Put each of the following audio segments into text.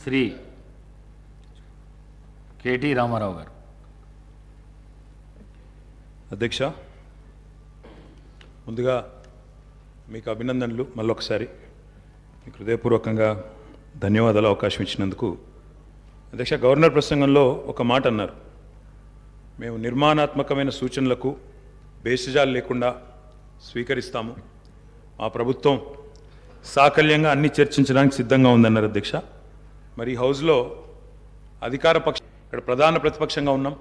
Shri KT Ramarao గారు. అధ్యక్ష, ముందుగా మీకు అభినందనలు. మళ్ళొకసారి మీకు హృదయపూర్వకంగా ధన్యవాదాలు అవకాశం ఇచ్చినందుకు. అధ్యక్ష, గవర్నర్ ప్రసంగంలో ఒక మాట అన్నారు, మేము నిర్మాణాత్మకమైన సూచనలకు బేసిజాలు లేకుండా స్వీకరిస్తాము, మా ప్రభుత్వం సాకల్యంగా అన్ని చర్చించడానికి సిద్ధంగా ఉందన్నారు. అధ్యక్ష, మరి హౌస్లో అధికార పక్షం, ఇక్కడ ప్రధాన ప్రతిపక్షంగా ఉన్నాం,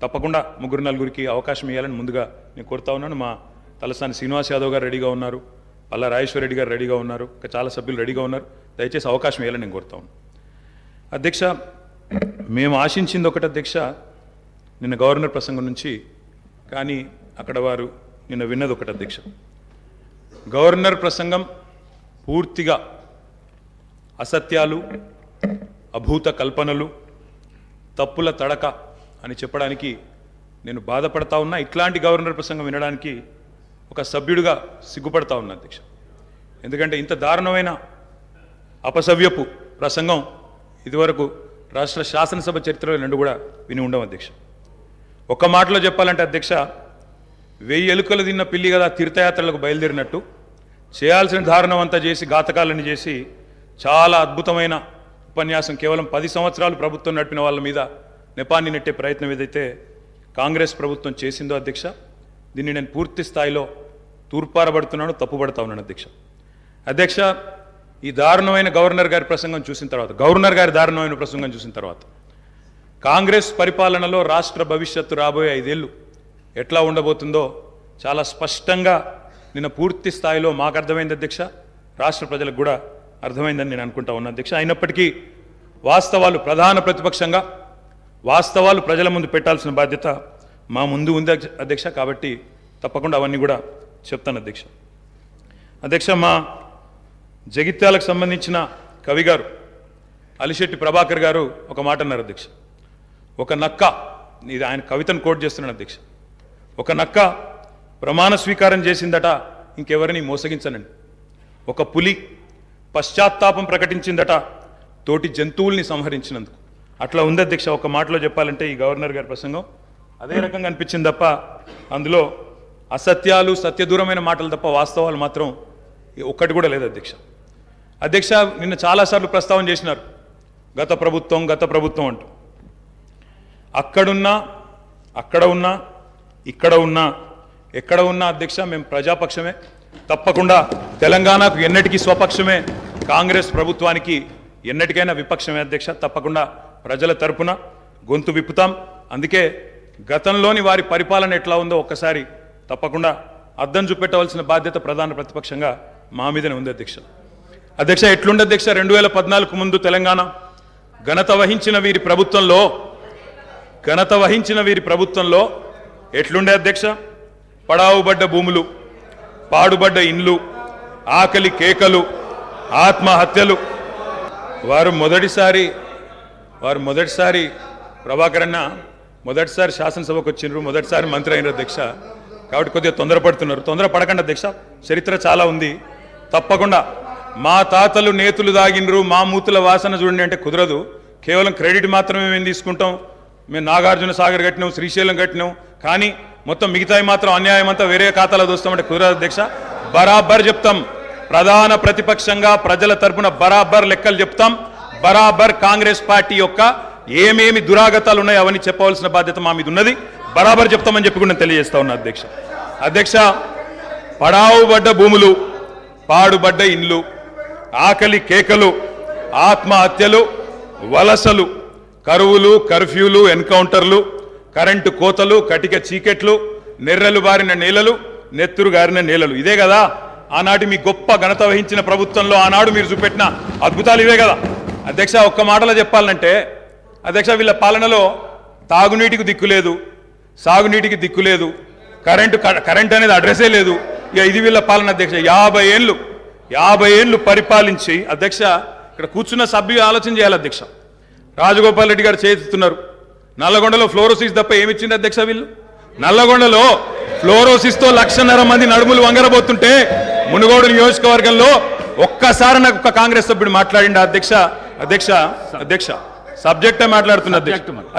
తప్పకుండా ముగ్గురు నలుగురికి అవకాశం ఇవ్వాలని ముందుగా నేను కోరుతా ఉన్నాను. మా తలసాని శ్రీనివాస్ యాదవ్ గారు రెడీగా ఉన్నారు, పల్లా రాజేశ్వర రెడ్డి గారు రెడీగా ఉన్నారు, ఇంకా చాలా సభ్యులు రెడీగా ఉన్నారు. దయచేసి అవకాశం ఇవ్వాలని నేను కోరుతా ఉన్నాను. అధ్యక్ష, మేము ఆశించింది ఒకటి అధ్యక్ష, నిన్న గవర్నర్ ప్రసంగం నుంచి, కానీ అక్కడ వారు నిన్న విన్నది ఒకటి అధ్యక్ష. గవర్నర్ ప్రసంగం పూర్తిగా అసత్యాలు, అభూత కల్పనలు, తప్పుల తడక అని చెప్పడానికి నేను బాధపడతా ఉన్నా. ఇట్లాంటి గవర్నర్ ప్రసంగం వినడానికి ఒక సభ్యుడిగా సిగ్గుపడతా ఉన్నా అధ్యక్ష. ఎందుకంటే ఇంత దారుణమైన అపసవ్యపు ప్రసంగం ఇదివరకు రాష్ట్ర శాసనసభ చరిత్రలో రెండు కూడా విని ఉండం అధ్యక్ష. ఒక్క మాటలో చెప్పాలంటే అధ్యక్ష, 1000 ఎలుకలు తిన్న పిల్లి కదా తీర్థయాత్రలకు బయలుదేరినట్టు చేయాల్సిన దారుణం అంతా చేసి, ఘాతకాలను చేసి, చాలా అద్భుతమైన ఉపన్యాసం కేవలం 10 సంవత్సరాలు ప్రభుత్వం నడిపిన వాళ్ళ మీద నెపాన్ని నెట్టే ప్రయత్నం ఏదైతే కాంగ్రెస్ ప్రభుత్వం చేసిందో అధ్యక్ష, దీన్ని నేను పూర్తి స్థాయిలో తూర్పారబడుతున్నాను, తప్పుపడతా ఉన్నాను అధ్యక్ష. అధ్యక్ష, ఈ దారుణమైన గవర్నర్ గారి ప్రసంగం చూసిన తర్వాత, గవర్నర్ గారి దారుణమైన ప్రసంగం చూసిన తర్వాత, కాంగ్రెస్ పరిపాలనలో రాష్ట్ర భవిష్యత్తు రాబోయే 5 ఏళ్ళు ఎట్లా ఉండబోతుందో చాలా స్పష్టంగా నిన్న పూర్తి స్థాయిలో మాకు అర్థమైంది అధ్యక్ష, రాష్ట్ర ప్రజలకు కూడా అర్థమైందని నేను అనుకుంటా ఉన్నా అధ్యక్ష. అయినప్పటికీ వాస్తవాలు, ప్రధాన ప్రతిపక్షంగా వాస్తవాలు ప్రజల ముందు పెట్టాల్సిన బాధ్యత మా ముందు ఉంది అధ్యక్ష. కాబట్టి తప్పకుండా అవన్నీ కూడా చెప్తాను అధ్యక్ష. అధ్యక్ష, మా జగిత్యాలకు సంబంధించిన కవి గారు అలిశెట్టి ప్రభాకర్ గారు ఒక మాట అన్నారు అధ్యక్ష. ఒక నక్క, ఇది ఆయన కవితను కోట్ చేస్తున్నాను అధ్యక్ష, ఒక నక్క ప్రమాణ స్వీకారం చేసిందట ఇంకెవరిని మోసగించనండి, ఒక పులి పశ్చాత్తాపం ప్రకటించిందట తోటి జంతువుల్ని సంహరించినందుకు. అట్లా ఉంది అధ్యక్ష. ఒక మాటలో చెప్పాలంటే ఈ గవర్నర్ గారి ప్రసంగం అదే రకంగా అనిపించింది తప్ప అందులో అసత్యాలు, సత్యదూరమైన మాటలు తప్ప వాస్తవాలు మాత్రం ఒక్కటి కూడా లేదు అధ్యక్ష. అధ్యక్ష, నిన్న చాలాసార్లు ప్రస్తావన చేసినారు గత ప్రభుత్వం అంటూ. అక్కడున్నా, అక్కడ ఉన్నా, ఇక్కడ ఉన్నా, ఎక్కడ ఉన్నా అధ్యక్ష మేము ప్రజాపక్షమే. తప్పకుండా తెలంగాణకు ఎన్నటికీ స్వపక్షమే, కాంగ్రెస్ ప్రభుత్వానికి ఎన్నటికైనా విపక్షమే అధ్యక్ష. తప్పకుండా ప్రజల తరపున గొంతు విప్పుతాం. అందుకే గతంలోని వారి పరిపాలన ఎట్లా ఉందో ఒక్కసారి తప్పకుండా అద్దం చూపెట్టవలసిన బాధ్యత ప్రధాన ప్రతిపక్షంగా మా మీదనే ఉంది అధ్యక్ష. అధ్యక్ష, ఎట్లుండే అధ్యక్ష, 2014 ముందు తెలంగాణ ఘనత వహించిన వీరి ప్రభుత్వంలో ఎట్లుండే అధ్యక్ష? పడావుబడ్డ భూములు, పాడుబడ్డ ఇండ్లు, ఆకలి కేకలు, ఆత్మహత్యలు. వారు మొదటిసారి ప్రభాకర్ అన్న మొదటిసారి శాసనసభకు వచ్చినారు, మొదటిసారి మంత్రి అయినారు అధ్యక్ష. కాబట్టి కొద్దిగా తొందరపడకండి అధ్యక్ష, చరిత్ర చాలా ఉంది. తప్పకుండా మా తాతలు నేతులు దాగినరు, మా మూతుల వాసన చూడండి అంటే కుదరదు. కేవలం క్రెడిట్ మాత్రమే మేము తీసుకుంటాం. మేము నాగార్జున సాగర్ కట్టినాం, శ్రీశైలం కట్టినాం, కానీ మొత్తం మిగతాయి మాత్రం అన్యాయం అంతా వేరే ఖాతాలో దోస్తామంటే కుదరదు అధ్యక్ష. బరాబర్ చెప్తాం, ప్రధాన ప్రతిపక్షంగా ప్రజల తరపున బరాబర్ లెక్కలు చెప్తాం. బరాబర్ కాంగ్రెస్ పార్టీ యొక్క ఏమేమి దురాగతాలు ఉన్నాయో అవన్నీ చెప్పవలసిన బాధ్యత మా మీద ఉన్నది. బరాబర్ చెప్తామని చెప్పి కూడా నేను తెలియజేస్తా ఉన్నా అధ్యక్ష. అధ్యక్ష, పడావుబడ్డ భూములు, పాడుబడ్డ ఇండ్లు, ఆకలి కేకలు, ఆత్మహత్యలు, వలసలు, కరువులు, కర్ఫ్యూలు, ఎన్కౌంటర్లు, కరెంటు కోతలు, కటిక చీకెట్లు, నెర్రెలు బారిన నేలలు, నెత్తురు గారిన నేలలు. ఇదే కదా ఆనాటి మీ గొప్ప ఘనత వహించిన ప్రభుత్వంలో ఆనాడు మీరు చూపెట్టిన అద్భుతాలు ఇవే కదా అధ్యక్ష. ఒక్క మాటలో చెప్పాలంటే అధ్యక్ష, వీళ్ళ పాలనలో తాగునీటికి దిక్కు లేదు, సాగునీటికి దిక్కు లేదు, కరెంట్ అనేది అడ్రస్సే లేదు. ఇక ఇది వీళ్ళ పాలన అధ్యక్ష. 50 ఏళ్ళు పరిపాలించి అధ్యక్ష, ఇక్కడ కూర్చున్న సభ్యులు ఆలోచన చేయాలి అధ్యక్ష. రాజగోపాల్ రెడ్డి గారు చేతున్నారు, నల్లగొండలో ఫ్లోరోసిస్ తప్ప ఏమిచ్చింది అధ్యక్ష? వీళ్ళు నల్లగొండలో ఫ్లోరోసిస్తో 1,50,000 మంది నడుములు వంగరబోతుంటే మునుగోడు నియోజకవర్గంలో ఒక్కసారి నాకు ఒక కాంగ్రెస్ సభ్యుడు మాట్లాడిండు అధ్యక్ష, అధ్యక్ష అధ్యక్ష సబ్జెక్టే మాట్లాడుతున్నా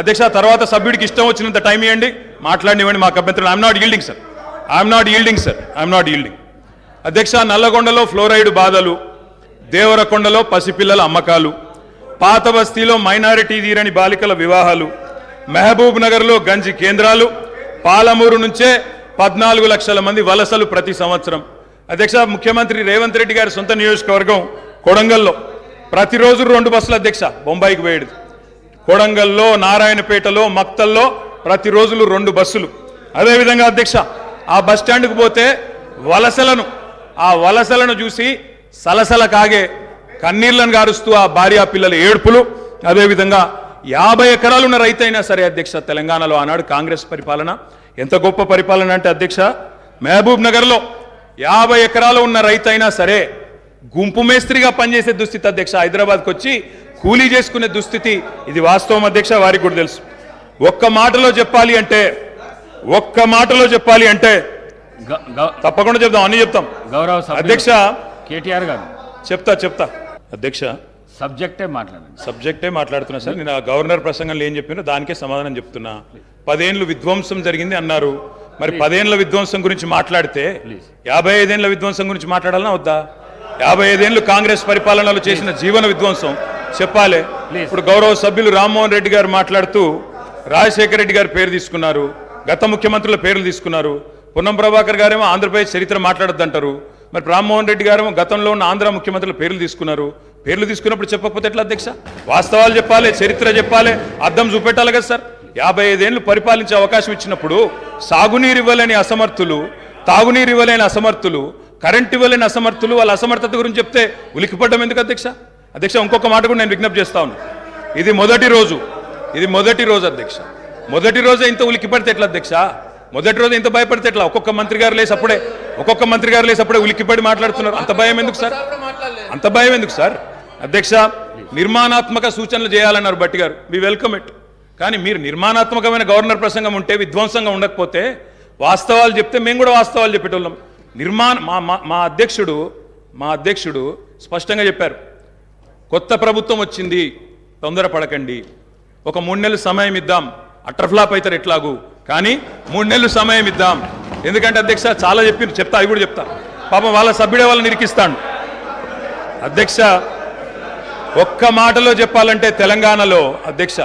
అధ్యక్ష తర్వాత సభ్యుడికి ఇష్టం వచ్చినంత టైం ఇవ్వండి మాట్లాడినివ్వండి మాకు అభ్యంతరం I'm not yielding sir I'm not yielding అధ్యక్ష నల్లగొండలో ఫ్లోరైడ్ బాధలు దేవరకొండలో పసిపిల్లల అమ్మకాలు పాత బస్తీలో మైనారిటీ తీరని బాలికల వివాహాలు మహబూబ్ నగర్లో గంజి కేంద్రాలు పాలమూరు నుంచే 14 లక్షల మంది వలసలు ప్రతి సంవత్సరం అధ్యక్ష ముఖ్యమంత్రి రేవంత్ రెడ్డి గారి సొంత నియోజకవర్గం కొడంగల్లో ప్రతిరోజు 2 బస్సులు అధ్యక్ష బొంబాయికి పోయేది కొడంగల్లో నారాయణపేటలో మక్తల్లో ప్రతిరోజు 2 బస్సులు అదేవిధంగా అధ్యక్ష ఆ బస్ స్టాండ్కు పోతే ఆ వలసలను చూసి సలసల కాగే కన్నీళ్లను గారుస్తూ ఆ భార్యా పిల్లల ఏడుపులు అదేవిధంగా 50 ఎకరాలు ఉన్న రైతైనా సరే అధ్యక్ష తెలంగాణలో ఆనాడు కాంగ్రెస్ పరిపాలన ఎంత గొప్ప పరిపాలన అంటే అధ్యక్ష మహబూబ్ నగర్లో 50 ఎకరాలు ఉన్న రైతైనా సరే గుంపు మేస్త్రిగా పనిచేసే దుస్థితి అధ్యక్ష హైదరాబాద్కి వచ్చి కూలీ చేసుకునే దుస్థితి ఇది వాస్తవం అధ్యక్ష వారికి కూడా తెలుసు ఒక్క మాటలో చెప్పాలి అంటే తప్పకుండా చెప్తాం అన్ని చెప్తాం గౌరవ అధ్యక్ష కేటీఆర్ గారు చెప్తా అధ్యక్ష సబ్జెక్టే మాట్లాడుతున్నా సార్ నేను ఆ గవర్నర్ ప్రసంగంలో ఏం చెప్పినో దానికే సమాధానం చెప్తున్నా 10 ఏళ్ళు విధ్వంసం జరిగింది అన్నారు మరి 10 ఏళ్ల విధ్వంసం గురించి మాట్లాడితే 55 ఏళ్ల విధ్వంసం గురించి మాట్లాడాలన్నా వద్దా 55 ఏళ్లు కాంగ్రెస్ పరిపాలనలో చేసిన జీవన విధ్వంసం చెప్పాలి ఇప్పుడు గౌరవ సభ్యులు రామ్మోహన్ రెడ్డి గారు మాట్లాడుతూ రాజశేఖర రెడ్డి గారి పేరు తీసుకున్నారు గత ముఖ్యమంత్రుల పేర్లు తీసుకున్నారు పొన్నం ప్రభాకర్ గారేమో ఆంధ్రప్రదేశ్ చరిత్ర మాట్లాడొద్దంటారు మరి రామ్మోహన్ రెడ్డి గారేమో గతంలో ఉన్న ఆంధ్ర ముఖ్యమంత్రుల పేర్లు తీసుకున్నారు పేర్లు తీసుకున్నప్పుడు చెప్పకపోతే ఎట్లా అధ్యక్ష వాస్తవాలు చెప్పాలి చరిత్ర చెప్పాలి అర్థం చూపెట్టాలి కదా సార్ 55 ఏళ్లు పరిపాలించే అవకాశం ఇచ్చినప్పుడు సాగునీరు ఇవ్వలేని అసమర్థులు తాగునీరు ఇవ్వలేని అసమర్థులు కరెంట్ ఇవ్వలేని అసమర్థులు వాళ్ళ అసమర్థత గురించి చెప్తే ఉలికిపడ్డం ఎందుకు అధ్యక్ష ఇంకొక మాట కూడా నేను విజ్ఞప్తి చేస్తా ఉన్నా ఇది మొదటి రోజు అధ్యక్ష మొదటి రోజే ఇంత ఉలికిపడితే ఎట్లా అధ్యక్ష మొదటి రోజు ఇంత భయపడితే ఎట్లా ఒక్కొక్క మంత్రి గారు లేసి అప్పుడే ఉలికిపడి మాట్లాడుతున్నారు అంత భయం ఎందుకు సార్ అధ్యక్ష నిర్మాణాత్మక సూచనలు చేయాలన్నారు భట్టి గారు వి వెల్కమ్ ఇట్ కానీ మీరు నిర్మాణాత్మకమైన గవర్నర్ ప్రసంగం ఉంటే విధ్వంసంగా ఉండకపోతే వాస్తవాలు చెప్తే మేము కూడా వాస్తవాలు చెప్పేటోళ్ళం మా అధ్యక్షుడు స్పష్టంగా చెప్పారు కొత్త ప్రభుత్వం వచ్చింది తొందరపడకండి ఒక 3 నెలలు సమయం ఇద్దాం అట్రఫ్లాప్ అవుతారు ఎట్లాగూ కానీ 3 నెలలు సమయం ఇద్దాం ఎందుకంటే అధ్యక్ష చాలా చెప్తా అవి కూడా చెప్తా పాపం వాళ్ళ సభ్యుడే వాళ్ళని నిరికిస్తాను అధ్యక్ష ఒక్క మాటలో చెప్పాలంటే తెలంగాణలో అధ్యక్ష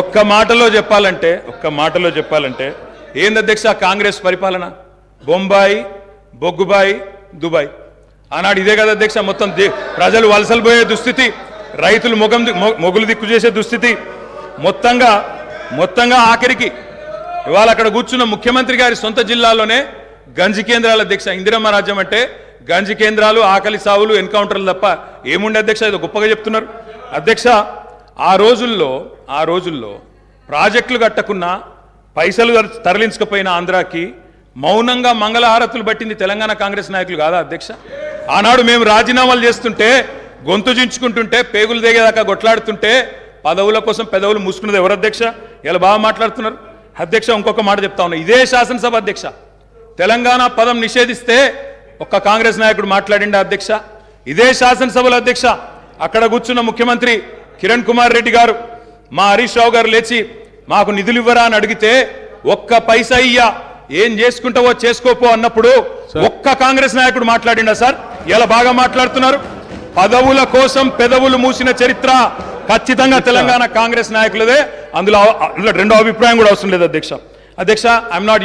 ఒక్క మాటలో చెప్పాలంటే ఏంది అధ్యక్ష కాంగ్రెస్ పరిపాలన బొంబాయి బొగ్గుబాయి దుబాయ్ ఆనాడు ఇదే కదా అధ్యక్ష మొత్తం ప్రజలు వలసలు పోయే దుస్థితి రైతులు మొగులు దిక్కు చేసే దుస్థితి మొత్తంగా ఆఖరికి ఇవాళ అక్కడ కూర్చున్న ముఖ్యమంత్రి గారి సొంత జిల్లాలోనే గంజి కేంద్రాల అధ్యక్ష ఇందిరమ్మ రాజ్యం అంటే గంజి కేంద్రాలు ఆకలి సావులు ఎన్కౌంటర్లు తప్ప ఏముండే అధ్యక్ష ఇది గొప్పగా చెప్తున్నారు అధ్యక్ష ఆ రోజుల్లో ప్రాజెక్టులు కట్టకున్నా పైసలు తరలించకపోయిన ఆంధ్రాకి మౌనంగా మంగళహారతులు పట్టింది తెలంగాణ కాంగ్రెస్ నాయకులు కాదా అధ్యక్ష ఆనాడు మేము రాజీనామాలు చేస్తుంటే గొంతు చించుకుంటుంటే పేగులు దిగేదాకా కొట్లాడుతుంటే పదవుల కోసం పెదవులు మూసుకున్నది ఎవరు అధ్యక్ష ఇలా బాగా మాట్లాడుతున్నారు అధ్యక్ష ఇంకొక మాట చెప్తా ఉన్నా ఇదే శాసనసభ అధ్యక్ష తెలంగాణ పదం నిషేధిస్తే ఒక్క కాంగ్రెస్ నాయకుడు మాట్లాడిండా అధ్యక్ష ఇదే శాసనసభలో అధ్యక్ష అక్కడ కూర్చున్న ముఖ్యమంత్రి కిరణ్ కుమార్ రెడ్డి గారు మా హరీష్ రావు గారు లేచి మాకు నిధులు ఇవ్వరా అని అడిగితే ఒక్క పైసా ఇయ్యా ఏం చేసుకుంటావో చేసుకోపో అన్నప్పుడు ఒక్క కాంగ్రెస్ నాయకుడు మాట్లాడిండా సార్ ఇలా బాగా మాట్లాడుతున్నారు పదవుల కోసం పెదవులు మూసిన చరిత్ర ఖచ్చితంగా తెలంగాణ కాంగ్రెస్ నాయకులదే అందులో రెండో అభిప్రాయం కూడా అవసరం లేదు అధ్యక్ష ఐఎమ్ నాట్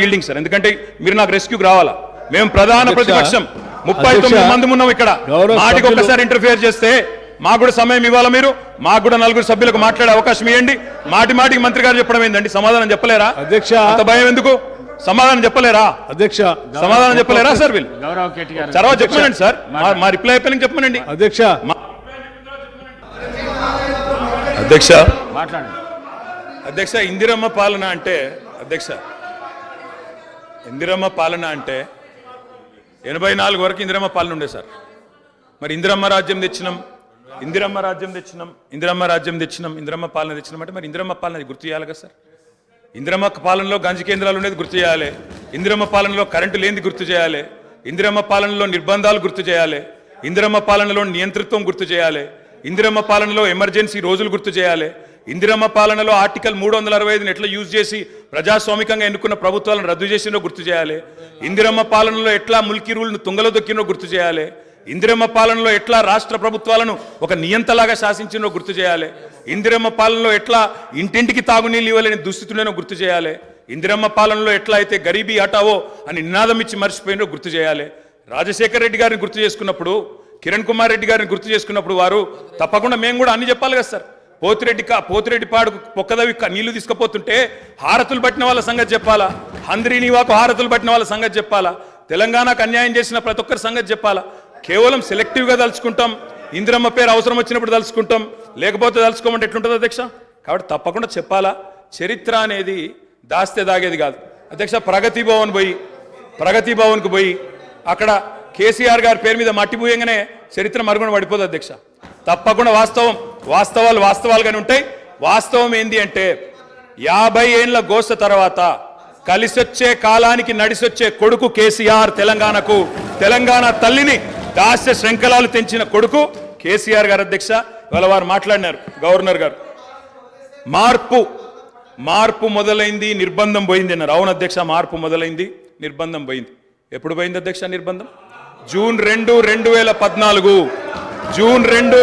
ఈల్డింగ్ సార్ ఎందుకంటే మీరు నాకు రెస్క్యూకి రావాలా మేము ప్రధాన ప్రతిపక్షం 39 మంది ఉన్నాం ఇక్కడ మాటికి ఒక్కసారి ఇంటర్ఫియర్ చేస్తే మాకు కూడా సమయం ఇవ్వాలా మీరు మాకు కూడా 4 సభ్యులకు మాట్లాడే అవకాశం ఇవ్వండి మాటికి మంత్రి గారు చెప్పడం ఏందండి సమాధానం చెప్పలేరా అధ్యక్ష అంత భయం ఎందుకు సమాధానం చెప్పలేరా అధ్యక్ష సమాధానం చెప్పలేరా సార్ వీళ్ళు తర్వాత చెప్పమనండి సార్ మా రిప్లై అయిపోయిన చెప్పమనండి అధ్యక్ష ఇందిరమ్మ పాలన అంటే 84 వరకు ఇందిరమ్మ పాలన ఉండే సార్ మరి ఇందిరమ్మ పాలన తెచ్చినాం అంటే మరి ఇందిరమ్మ పాలన గుర్తు చేయాలి కదా సార్ ఇందిరమ్మ పాలనలో గంజి కేంద్రాలు ఉండేది గుర్తు చేయాలి ఇందిరమ్మ పాలనలో కరెంటు లేనిది గుర్తు చేయాలి ఇందిరమ్మ పాలనలో నిర్బంధాలు గుర్తు చేయాలి ఇందిరమ్మ పాలనలో నియంతృత్వం గుర్తు చేయాలి ఇందిరమ్మ పాలనలో ఎమర్జెన్సీ రోజులు గుర్తు చేయాలి. ఇందిరమ్మ పాలనలో ఆర్టికల్ 365ని ఎట్లా యూజ్ చేసి ప్రజాస్వామికంగా ఎన్నుకున్న ప్రభుత్వాలను రద్దు చేసినో గుర్తు చేయాలి. ఇందిరమ్మ పాలనలో ఎట్లా ముల్కీ రూల్ను తుంగలో దొక్కినో గుర్తు చేయాలి. ఇందిరమ్మ పాలనలో ఎట్లా రాష్ట్ర ప్రభుత్వాలను ఒక నియంతలాగా శాసించినో గుర్తు చేయాలి. ఇందిరమ్మ పాలనలో ఎట్లా ఇంటింటికి తాగునీళ్ళు ఇవ్వలేని దుస్థితులను గుర్తు చేయాలి. ఇందిరమ్మ పాలనలో ఎట్లా అయితే గరీబీ హటావో అని నినాదం ఇచ్చి మర్చిపోయినో గుర్తు చేయాలి. రాజశేఖర రెడ్డి గారిని గుర్తు చేసుకున్నప్పుడు, కిరణ్ కుమార్ రెడ్డి గారిని గుర్తు చేసుకున్నప్పుడు వారు తప్పకుండా మేము కూడా అన్ని చెప్పాలి కదా సార్. పోతిరెడ్డి పాడుకు పొక్కదవి నీళ్లు తీసుకుపోతుంటే హారతులు పట్టిన వాళ్ళ సంగతి చెప్పాలా, హంద్రీనివాకు హారతులు పట్టిన వాళ్ళ సంగతి చెప్పాలా, తెలంగాణకు అన్యాయం చేసిన ప్రతి ఒక్కరి సంగతి చెప్పాలా. కేవలం సెలెక్టివ్గా తలుచుకుంటాం, ఇందిరమ్మ పేరు అవసరం వచ్చినప్పుడు తలుచుకుంటాం, లేకపోతే తలుచుకోమంటే ఎట్లుంటుంది అధ్యక్ష? కాబట్టి తప్పకుండా చెప్పాలా. చరిత్ర అనేది దాస్తే దాగేది కాదు అధ్యక్ష. ప్రగతి భవన్కు పోయి అక్కడ కేసీఆర్ గారి పేరు మీద మట్టి పూయంగానే చరిత్ర మరుగున పడిపోదు అధ్యక్ష. తప్పకుండా వాస్తవాలుగానే ఉంటాయి. వాస్తవం ఏంది అంటే 50 ఏళ్ల గోస తర్వాత కలిసొచ్చే కాలానికి నడిసొచ్చే కొడుకు కేసీఆర్. తెలంగాణ తల్లిని దాస్య శృంఖలాలు తెంచిన కొడుకు కేసీఆర్ గారు అధ్యక్ష. ఇవాళ వారు మాట్లాడినారు గవర్నర్ గారు, మార్పు మొదలైంది, నిర్బంధం పోయింది అన్నారు. అవును అధ్యక్ష, మార్పు మొదలైంది, నిర్బంధం పోయింది. ఎప్పుడు పోయింది అధ్యక్ష నిర్బంధం? జూన్ 2,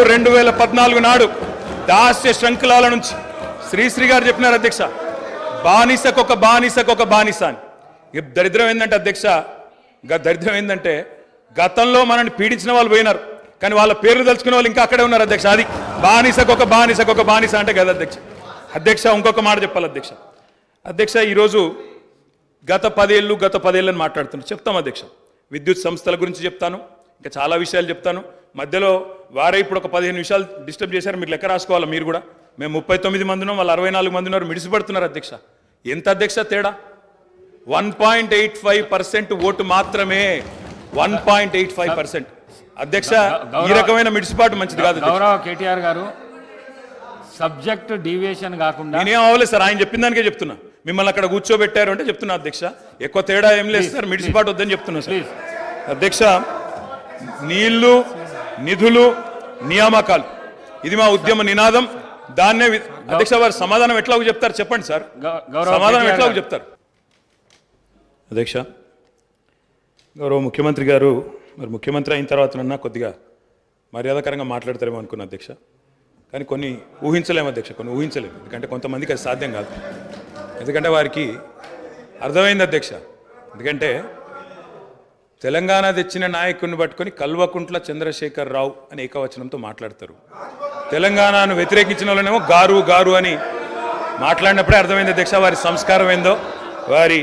2014 నాడు దాస్య శృంఖలాల నుంచి శ్రీశ్రీ గారు చెప్పినారు అధ్యక్ష, బానిసకొక బానిస అని. దరిద్రం ఏంటంటే అధ్యక్ష, దరిద్రం ఏంటంటే గతంలో మనల్ని పీడించిన వాళ్ళు పోయినారు, కానీ వాళ్ళ పేర్లు తెలుసుకునే వాళ్ళు ఇంకా అక్కడే ఉన్నారు అధ్యక్ష. అది బానిసకొక బానిస అంటే కదా అధ్యక్ష. ఇంకొక మాట చెప్పాలి అధ్యక్ష. ఈరోజు గత 10 ఏళ్ళని మాట్లాడుతున్నాను. చెప్తాం అధ్యక్ష. విద్యుత్ సంస్థల గురించి చెప్తాను, ఇంకా చాలా విషయాలు చెప్తాను. మధ్యలో వారే ఇప్పుడు ఒక 15 నిమిషాలు డిస్టర్బ్ చేశారు, మీరు లెక్క రాసుకోవాలి. మీరు కూడా మేము 39 మంది ఉన్నాం, వాళ్ళు 64 మంది ఉన్నారు, మిడిసిపడుతున్నారు అధ్యక్ష. ఎంత అధ్యక్ష తేడా? 1.85% ఓటు మాత్రమే. 1.85% అధ్యక్ష. ఈ రకమైన మిడిసిపాటు మంచిది కాదు. గౌరవ కేటీఆర్ గారు, సబ్జెక్ట్ డీవియేషన్ కాకుండా నేనేం అవ్వలేదు సార్, ఆయన చెప్పిన దానికే చెప్తున్నా. మిమ్మల్ని అక్కడ కూర్చోబెట్టారు అంటే చెప్తున్నా అధ్యక్ష. ఎక్కువ తేడా ఏం లేదు సార్, మిడిసిపాటు వద్దని చెప్తున్నా సార్ అధ్యక్ష. నీళ్లు, నిధులు, నియామకాలు, ఇది మా ఉద్యమ నినాదం. దాన్నే అధ్యక్ష వారు సమాధానం ఎట్లాగో చెప్తారు చెప్పండి సార్, సమాధానం ఎట్లాగో చెప్తారు అధ్యక్ష. గౌరవ ముఖ్యమంత్రి గారు మరి ముఖ్యమంత్రి అయిన తర్వాతనన్నా కొద్దిగా మర్యాదకరంగా మాట్లాడతారేమో అనుకున్నా అధ్యక్ష. కానీ కొన్ని ఊహించలేము అధ్యక్ష, ఎందుకంటే కొంతమందికి అది సాధ్యం కాదు. ఎందుకంటే వారికి అర్థమైంది అధ్యక్ష. ఎందుకంటే తెలంగాణ తెచ్చిన నాయకుడిని పట్టుకొని కల్వకుంట్ల చంద్రశేఖర్ రావు అని ఏకవచనంతో మాట్లాడతారు. తెలంగాణను వ్యతిరేకించిన వాళ్ళనేమో గారు అని మాట్లాడినప్పుడే అర్థమైంది అధ్యక్ష వారి సంస్కారం ఏందో, వారి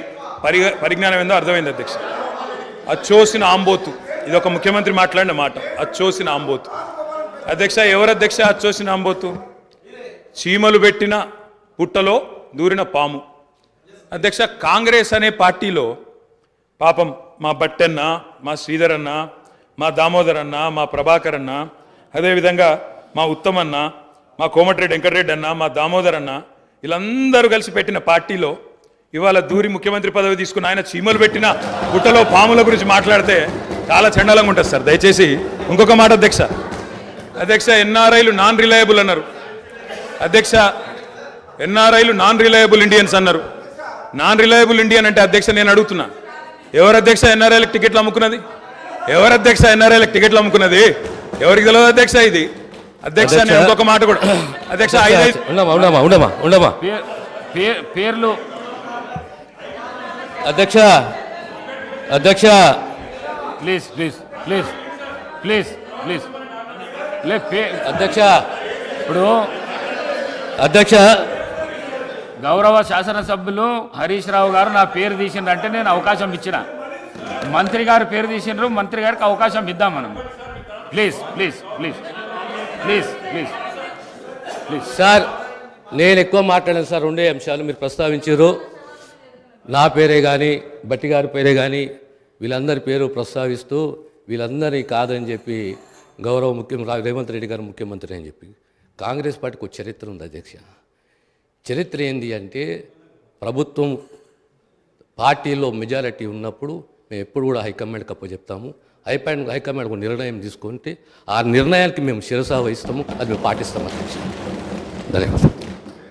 పరిజ్ఞానం ఏందో అర్థమైంది అధ్యక్ష. అచ్చోసిన ఆంబోతు, ఇది ఒక ముఖ్యమంత్రి మాట్లాడిన మాట. అచ్చోసిన ఆంబోతు అధ్యక్ష. ఎవరు అధ్యక్ష అచ్చోసిన ఆంబోతు? చీమలు పెట్టిన పుట్టలో దూరిన పాము అధ్యక్ష. కాంగ్రెస్ అనే పార్టీలో పాపం మా బట్టన్న, మా శ్రీధర్ అన్న, మా దామోదర్ అన్న, మా ప్రభాకర్ అన్న, అదేవిధంగా మా ఉత్తమన్న, మా కోమటిరెడ్డి వెంకటరెడ్డి అన్న, మా దామోదర్ అన్న, వీళ్ళందరూ కలిసి పెట్టిన పార్టీలో ఇవాళ దూరి ముఖ్యమంత్రి పదవి తీసుకున్న ఆయన చీమలు పెట్టిన పుట్టలో పాముల గురించి మాట్లాడితే చాలా చండాలంగా ఉంటుంది సార్. దయచేసి ఇంకొక మాట అధ్యక్ష. ఎన్ఆర్ఐలు నాన్ రిలయబుల్ అన్నారు అధ్యక్ష. ఎన్ఆర్ఐలు నాన్ రిలయబుల్ ఇండియన్స్ అన్నారు. నాన్ రిలయబుల్ ఇండియన్ అంటే అధ్యక్ష నేను అడుగుతున్నా, ఎవరు అధ్యక్ష ఎన్ఆర్ఐలకు టికెట్లు అమ్ముకున్నది? ఎవరు అధ్యక్ష ఎన్ఆర్ఐలకు టికెట్లు అమ్ముకున్నది? ఎవరికి తెలియదు అధ్యక్ష ఇది అధ్యక్ష. నేను ఇంకొక మాట కూడా అధ్యక్ష. పేర్లు అధ్యక్ష ప్లీజ్ అధ్యక్ష. ఇప్పుడు అధ్యక్ష గౌరవ శాసనసభ్యులు హరీష్ రావు గారు నా పేరు తీసిండ్రంటే నేను అవకాశం ఇచ్చిన. మంత్రి గారు పేరు తీసిండ్రు, మంత్రి గారికి అవకాశం ఇద్దాం మనం. ప్లీజ్ సార్, నేను ఎక్కువ మాట్లాడాను సార్. 2 అంశాలు మీరు ప్రస్తావించారు. నా పేరే కానీ, బట్టి గారి పేరే కానీ, వీళ్ళందరి పేరు ప్రస్తావిస్తూ వీళ్ళందరినీ కాదని చెప్పి గౌరవ రేవంత్ రెడ్డి గారు ముఖ్యమంత్రి అని చెప్పి. కాంగ్రెస్ పార్టీకి ఒక చరిత్ర ఉంది అధ్యక్ష. చరిత్ర ఏంది అంటే, ప్రభుత్వం పార్టీలో మెజారిటీ ఉన్నప్పుడు మేము ఎప్పుడు కూడా హైకమాండ్కి అప్పచెప్తాము. హైకమాండ్ ఒక నిర్ణయం తీసుకుంటే ఆ నిర్ణయానికి మేము శిరసా వహిస్తాము, అది మేము పాటిస్తాం అధ్యక్ష. ధన్యవాదాలు.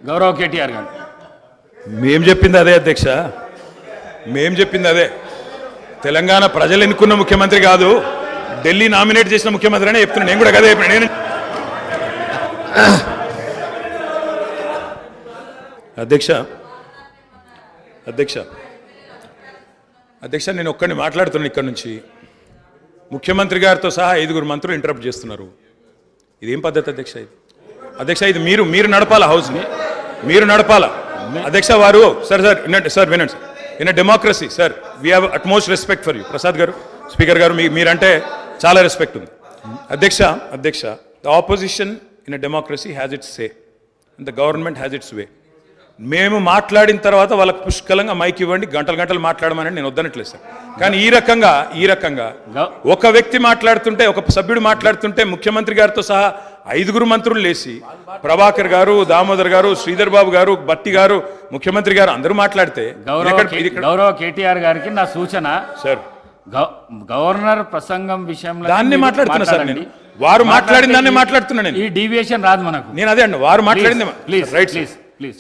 గౌరవ కేటీఆర్ గారు. మేం చెప్పింది అదే అధ్యక్ష, మేం చెప్పింది అదే. తెలంగాణ ప్రజలు ఎన్నుకున్న ముఖ్యమంత్రి కాదు, ఢిల్లీ నామినేట్ చేసిన ముఖ్యమంత్రి అనే చెప్తున్నాను. నేను కూడా అదే చెప్పాను. నేను అధ్యక్ష అధ్యక్ష అధ్యక్ష నేను ఒక్కడిని మాట్లాడుతున్నాను ఇక్కడ నుంచి. ముఖ్యమంత్రి గారితో సహా 5 మంత్రులు ఇంటరప్ట్ చేస్తున్నారు. ఇదేం పద్ధతి అధ్యక్ష? ఇది అధ్యక్ష, ఇది మీరు నడపాలా, హౌస్ని మీరు నడపాలా అధ్యక్ష. వారు సార్ వినండి sir. In a democracy sir, we have utmost respect for you. Prasad garu, speaker garu, మీరంటే చాలా రెస్పెక్ట్ ఉంది. అధ్యక్ష the opposition in a democracy has its say and the government has its way. మేము మాట్లాడిన తర్వాత వాళ్ళకి పుష్కలంగా మైక్ ఇవ్వండి, గంటలు మాట్లాడమని నేను వద్దనట్లేదు సార్. కానీ ఈ రకంగా ఒక వ్యక్తి మాట్లాడుతుంటే, ఒక సభ్యుడు మాట్లాడుతుంటే ముఖ్యమంత్రి గారితో సహా 5 మంత్రులు లేచి, ప్రభాకర్ గారు, దామోదర్ గారు, శ్రీధర్ బాబు గారు, బట్టి గారు, ముఖ్యమంత్రి గారు అందరూ మాట్లాడితే, గౌరవ కేటీఆర్ గారికి నా సూచన సార్, గవర్నర్ ప్రసంగం విషయంలో దాన్ని మాట్లాడుతున్నా సార్. నేను వారు మాట్లాడిన దాన్ని మాట్లాడుతున్నాను. ఈ డీవియేషన్ రాదు మనకు. నేను అదే అండి, వారు మాట్లాడింది రైట్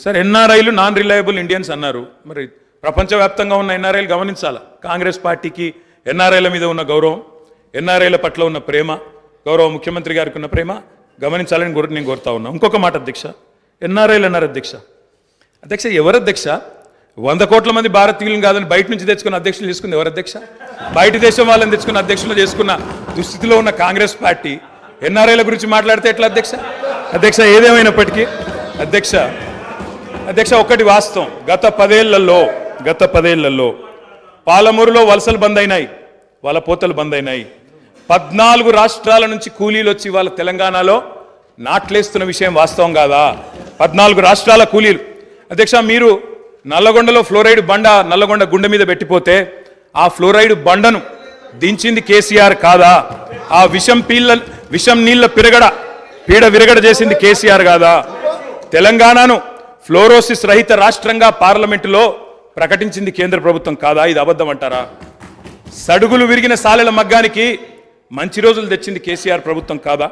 సార్. ఎన్ఆర్ఐలు నాన్ రిలయబుల్ ఇండియన్స్ అన్నారు. మరి ప్రపంచవ్యాప్తంగా ఉన్న ఎన్ఆర్ఐలు గమనించాలా. కాంగ్రెస్ పార్టీకి ఎన్ఆర్ఐల మీద ఉన్న గౌరవం, ఎన్ఆర్ఐల పట్ల ఉన్న ప్రేమ, గౌరవ ముఖ్యమంత్రి గారికి ఉన్న ప్రేమ గమనించాలని నేను కోరుతా ఉన్నా. ఇంకొక మాట అధ్యక్ష, ఎన్ఆర్ఐలు అన్నారు అధ్యక్ష ఎవరు అధ్యక్ష? 100 కోట్ల మంది భారతీయులను కాదని బయట నుంచి తెచ్చుకున్న అధ్యక్షులు తీసుకుంది ఎవరు అధ్యక్ష? బయట దేశం వాళ్ళని తెచ్చుకున్న అధ్యక్షులు చేసుకున్న దుస్థితిలో ఉన్న కాంగ్రెస్ పార్టీ ఎన్ఆర్ఐల గురించి మాట్లాడితే ఎట్లా అధ్యక్ష? ఏదేమైనప్పటికీ అధ్యక్ష ఒకటి వాస్తవం, గత 10 ఏళ్లలో పాలమూరులో వలసలు బంద్ అయినాయి, వలపోతలు బంద్ అయినాయి. 14 రాష్ట్రాల నుంచి కూలీలు వచ్చి వాళ్ళ తెలంగాణలో నాట్లేస్తున్న విషయం వాస్తవం కాదా? 14 రాష్ట్రాల కూలీలు. అధ్యక్ష, మీరు నల్లగొండలో ఫ్లోరైడ్ బండ నల్లగొండ గుండె మీద పెట్టిపోతే ఆ ఫ్లోరైడ్ బండను దించింది కేసీఆర్ కాదా? ఆ విషం నీళ్ల పీడ విరగడ చేసింది కేసీఆర్ కాదా? తెలంగాణను ఫ్లోరోసిస్ రహిత రాష్ట్రంగా పార్లమెంటులో ప్రకటించింది కేంద్ర ప్రభుత్వం కాదా? ఇది అబద్ధం అంటారా? సడుగులు విరిగిన సాలెల మగ్గానికి మంచి రోజులు తెచ్చింది కేసీఆర్ ప్రభుత్వం కాదా?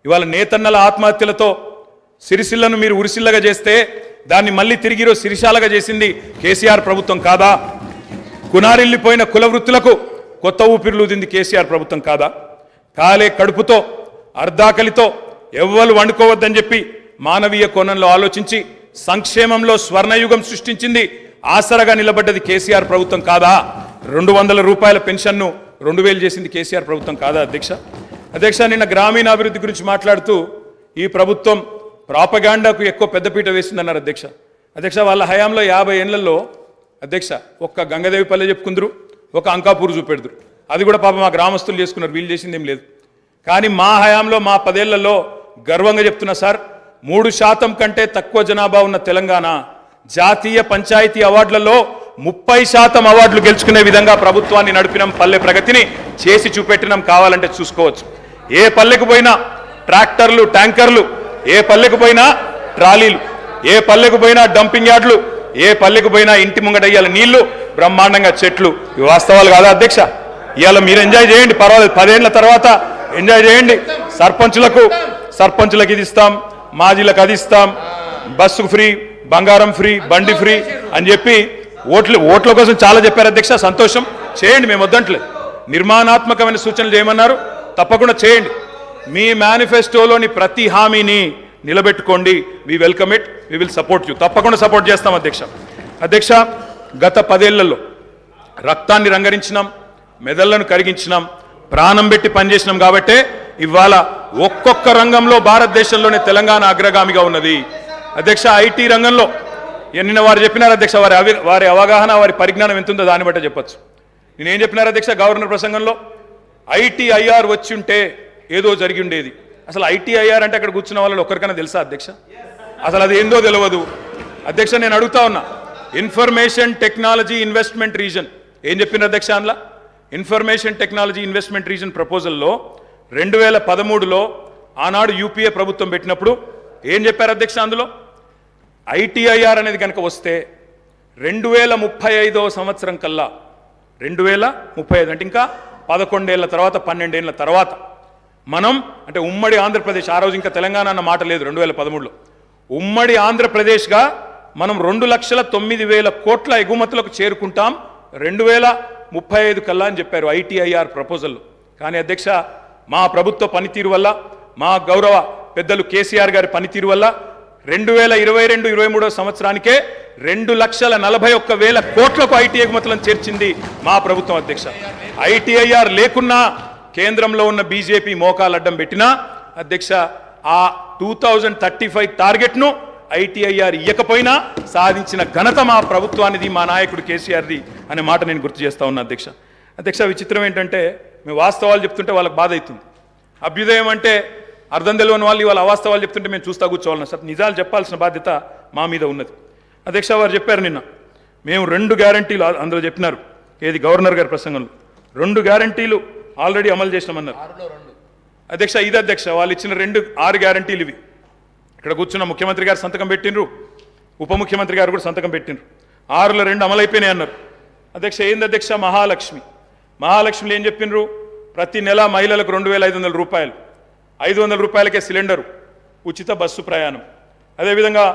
ఇవాళ నేతన్నల ఆత్మహత్యలతో సిరిసిల్లను మీరు ఉరిసిల్లగా చేస్తే దాన్ని మళ్ళీ తిరిగి సిరిశాలగా చేసింది కేసీఆర్ ప్రభుత్వం కాదా? కునారిల్లిపోయిన కుల వృత్తులకు కొత్త ఊపిరులు ఊదింది కేసీఆర్ ప్రభుత్వం కాదా? కాలే కడుపుతో అర్ధాకలితో ఎవ్వరు వండుకోవద్దని చెప్పి మానవీయ కోణంలో ఆలోచించి సంక్షేమంలో స్వర్ణయుగం సృష్టించింది, ఆసరగా నిలబడ్డది కేసీఆర్ ప్రభుత్వం కాదా? 200 రూపాయల పెన్షన్ను 2000 చేసింది కేసీఆర్ ప్రభుత్వం కాదా? అధ్యక్ష నిన్న గ్రామీణాభివృద్ధి గురించి మాట్లాడుతూ ఈ ప్రభుత్వం ప్రాపగాండాకు ఎక్కువ పెద్దపీట వేసిందన్నారు అధ్యక్ష. వాళ్ళ హయాంలో 50 ఏళ్లలో అధ్యక్ష ఒక్క గంగదేవి పల్లె చెప్పుకుందరు, ఒక అంకాపూర్ చూపెడుదురు. అది కూడా పాపం మా గ్రామస్తులు చేసుకున్నారు, వీళ్ళు చేసింది ఏం లేదు. కానీ మా హయాంలో మా 10 ఏళ్లలో గర్వంగా చెప్తున్నా సార్, 3% కంటే తక్కువ జనాభా ఉన్న తెలంగాణ జాతీయ పంచాయతీ అవార్డులలో 30% అవార్డులు గెలుచుకునే విధంగా ప్రభుత్వాన్ని నడిపినాం. పల్లె ప్రగతిని చేసి చూపెట్టినాం. కావాలంటే చూసుకోవచ్చు. ఏ పల్లెకు పోయినా ట్రాక్టర్లు, ట్యాంకర్లు, ఏ పల్లెకు పోయినా ట్రాలీలు, ఏ పల్లెకు పోయినా డంపింగ్ యార్డులు, ఏ పల్లెకు పోయినా ఇంటి ముంగటయ్యాల నీళ్లు, బ్రహ్మాండంగా చెట్లు. ఇవి వాస్తవాలు కాదా అధ్యక్ష? ఇవాళ మీరు ఎంజాయ్ చేయండి, పర్వాలేదు. 10 ఏళ్ల తర్వాత ఎంజాయ్ చేయండి. సర్పంచులకు ఇది ఇస్తాం, మాజీలకు అది ఇస్తాం, బస్సు ఫ్రీ, బంగారం ఫ్రీ, బండి ఫ్రీ అని చెప్పి ఓట్ల కోసం చాలా చెప్పారు అధ్యక్ష. సంతోషం, చేయండి, మేము వద్దంటలేదు. నిర్మాణాత్మకమైన సూచనలు చేయమన్నారు, తప్పకుండా చేయండి. మీ మేనిఫెస్టోలోని ప్రతి హామీని నిలబెట్టుకోండి. We welcome it, we will support you. తప్పకుండా సపోర్ట్ చేస్తాం అధ్యక్ష. గత 10 ఏళ్లలో రక్తాన్ని రంగరించినాం, మెదళ్లను కరిగించినాం, ప్రాణం పెట్టి పనిచేసినాం. కాబట్టే ఇవాళ ఒక్కొక్క రంగంలో భారతదేశంలోనే తెలంగాణ అగ్రగామిగా ఉన్నది అధ్యక్ష. ఐటీ రంగంలో నిన్న వారు చెప్పినారు అధ్యక్ష, వారి అవగాహన, వారి పరిజ్ఞానం ఎంతుందో దాన్ని బట్టే చెప్పచ్చు. నేనేం చెప్పినారు అధ్యక్ష గవర్నర్ ప్రసంగంలో? ITIR వచ్చి ఉంటే ఏదో జరిగి ఉండేది. అసలు ITIR అంటే అక్కడ కూర్చున్న వాళ్ళు ఒక్కరికైనా తెలుసా అధ్యక్ష? అసలు అది ఏందో తెలియదు అధ్యక్ష. నేను అడుగుతా ఉన్నా, ఇన్ఫర్మేషన్ టెక్నాలజీ ఇన్వెస్ట్మెంట్ రీజన్ ఏం చెప్పిన అధ్యక్ష? అందులో ఇన్ఫర్మేషన్ టెక్నాలజీ ఇన్వెస్ట్మెంట్ రీజన్ ప్రపోజల్లో 2013లో ఆనాడు UPA ప్రభుత్వం పెట్టినప్పుడు ఏం చెప్పారు అధ్యక్ష? అందులో ITIR అనేది కనుక వస్తే 2035వ సంవత్సరం కల్లా, 2035 అంటే ఇంకా 11 ఏళ్ల తర్వాత 12 ఏళ్ల తర్వాత మనం అంటే ఉమ్మడి ఆంధ్రప్రదేశ్, ఆ రోజు ఇంకా తెలంగాణ అన్న మాట లేదు 2013లో, ఉమ్మడి ఆంధ్రప్రదేశ్గా మనం 2,09,000 కోట్ల ఎగుమతులకు చేరుకుంటాం 2035 కల్లా అని చెప్పారు ITIR ప్రపోజల్లో. కానీ అధ్యక్ష మా ప్రభుత్వ పనితీరు వల్ల, మా గౌరవ పెద్దలు కేసీఆర్ గారి పనితీరు వల్ల 2022-23 సంవత్సరానికే 2,41,000 కోట్లకు IT ఎగుమతులను చేర్చింది మా ప్రభుత్వం అధ్యక్ష. ITIR లేకున్నా కేంద్రంలో ఉన్న బీజేపీ మోకాలు అడ్డం పెట్టినా అధ్యక్ష ఆ 2035 టార్గెట్ను ITIR ఇయ్యకపోయినా సాధించిన ఘనత మా ప్రభుత్వానిది, మా నాయకుడు కేసీఆర్ది అనే మాట నేను గుర్తు చేస్తా ఉన్నా అధ్యక్ష. అధ్యక్ష విచిత్రం ఏంటంటే మేము వాస్తవాలు చెప్తుంటే వాళ్ళకి బాధ అవుతుంది. అభ్యుదయం అంటే అర్థం తెలియని వాళ్ళు ఇవాళ అవాస్తవాలు చెప్తుంటే మేము చూస్తా కూర్చోవాలన్నా సార్, నిజాలు చెప్పాల్సిన బాధ్యత మా మీద ఉన్నది. అధ్యక్ష వారు చెప్పారు నిన్న మేము 2 గ్యారంటీలు అందులో చెప్పినారు, ఏది గవర్నర్ గారి ప్రసంగంలో 2 గ్యారంటీలు ఆల్రెడీ అమలు చేసినామన్నారు అధ్యక్ష. ఇది అధ్యక్ష వాళ్ళు ఇచ్చిన 6 గ్యారంటీలు ఇవి. ఇక్కడ కూర్చున్న ముఖ్యమంత్రి గారు సంతకం పెట్టినరు, ఉప ముఖ్యమంత్రి గారు కూడా సంతకం పెట్టినరు. 6లో 2 అమలైపోయినాయి అన్నారు అధ్యక్ష. ఏంది అధ్యక్ష మహాలక్ష్మిలో ఏం చెప్పినరు? ప్రతి నెల మహిళలకు 2,500 రూపాయలు, 500 రూపాయలకే సిలిండరు, ఉచిత బస్సు ప్రయాణం, అదేవిధంగా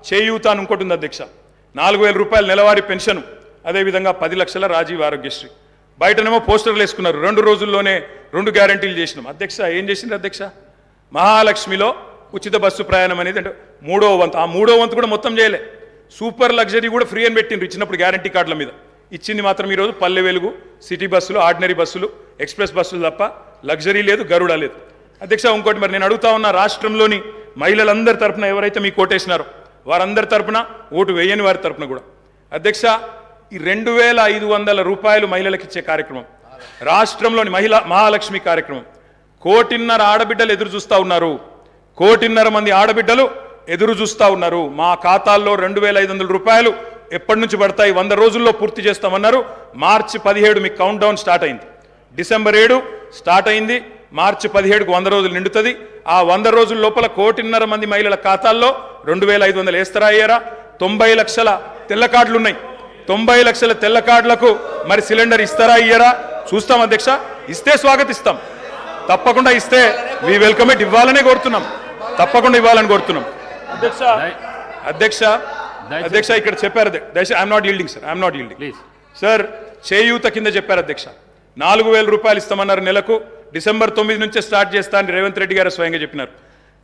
చేయూత అని ఇంకోటి ఉంది అధ్యక్ష, 4,000 రూపాయలు నెలవారీ పెన్షన్, అదేవిధంగా 10 లక్షల రాజీవ్ ఆరోగ్యశ్రీ. బయటనేమో పోస్టర్లు వేసుకున్నారు, 2 రోజుల్లోనే 2 గ్యారంటీలు చేసినాం అధ్యక్ష. ఏం చేసిండ్రు అధ్యక్ష? మహాలక్ష్మిలో ఉచిత బస్సు ప్రయాణం అనేది అంటే 3వ వంతు, ఆ 3వ వంతు కూడా మొత్తం చేయలే. సూపర్ లగ్జరీ కూడా ఫ్రీ అని పెట్టిండ్రు ఇచ్చినప్పుడు గ్యారంటీ కార్డుల మీద. ఇచ్చింది మాత్రం ఈరోజు పల్లె వెలుగు, సిటీ బస్సులు, ఆర్డినరీ బస్సులు, ఎక్స్ప్రెస్ బస్సులు తప్ప లగ్జరీ లేదు, గరుడ లేదు అధ్యక్ష. ఇంకోటి మరి నేను అడుగుతా ఉన్న రాష్ట్రంలోని మహిళలందరి తరపున ఎవరైతే మీకు ఓటేసినారో వారందరి తరపున, ఓటు వేయని వారి తరపున కూడా అధ్యక్ష ఈ 2,500 రూపాయలు మహిళలకు ఇచ్చే కార్యక్రమం, రాష్ట్రంలోని మహాలక్ష్మి కార్యక్రమం 1,500,000 ఆడబిడ్డలు ఎదురు చూస్తూ ఉన్నారు, 1,500,000 మంది ఆడబిడ్డలు ఎదురు చూస్తూ ఉన్నారు. మా ఖాతాల్లో 2,500 రూపాయలు ఎప్పటి నుంచి పడతాయి? 100 రోజుల్లో పూర్తి చేస్తామన్నారు. మార్చి 17 మీకు కౌంట్ డౌన్ స్టార్ట్ అయింది, డిసెంబర్ 7 స్టార్ట్ అయింది, మార్చి 17కు 100 రోజులు నిండుతుంది. ఆ 100 రోజుల లోపల 1,500,000 మంది మహిళల ఖాతాల్లో 2,500 వేస్తారా అయ్యారా? 90 లక్షల తెల్ల కార్డులు ఉన్నాయి, 90 లక్షల తెల్ల కార్డులకు మరి సిలిండర్ ఇస్తారా అయ్యారా? చూస్తాం అధ్యక్ష. ఇస్తే స్వాగతిస్తాం, తప్పకుండా ఇస్తే వి వెల్కమ్ ఇట్, ఇవ్వాలనే కోరుతున్నాం, తప్పకుండా ఇవ్వాలని కోరుతున్నాం అధ్యక్ష. ఇక్కడ చెప్పారు దయచేసి, I'm not yielding sir, I'm not yielding sir. చేయూత కింద చెప్పారు అధ్యక్ష, 4,000 రూపాయలు ఇస్తామన్నారు నెలకు, డిసెంబర్ 9 నుంచే స్టార్ట్ చేస్తా అని రేవంత్ రెడ్డి గారు స్వయంగా చెప్పినారు.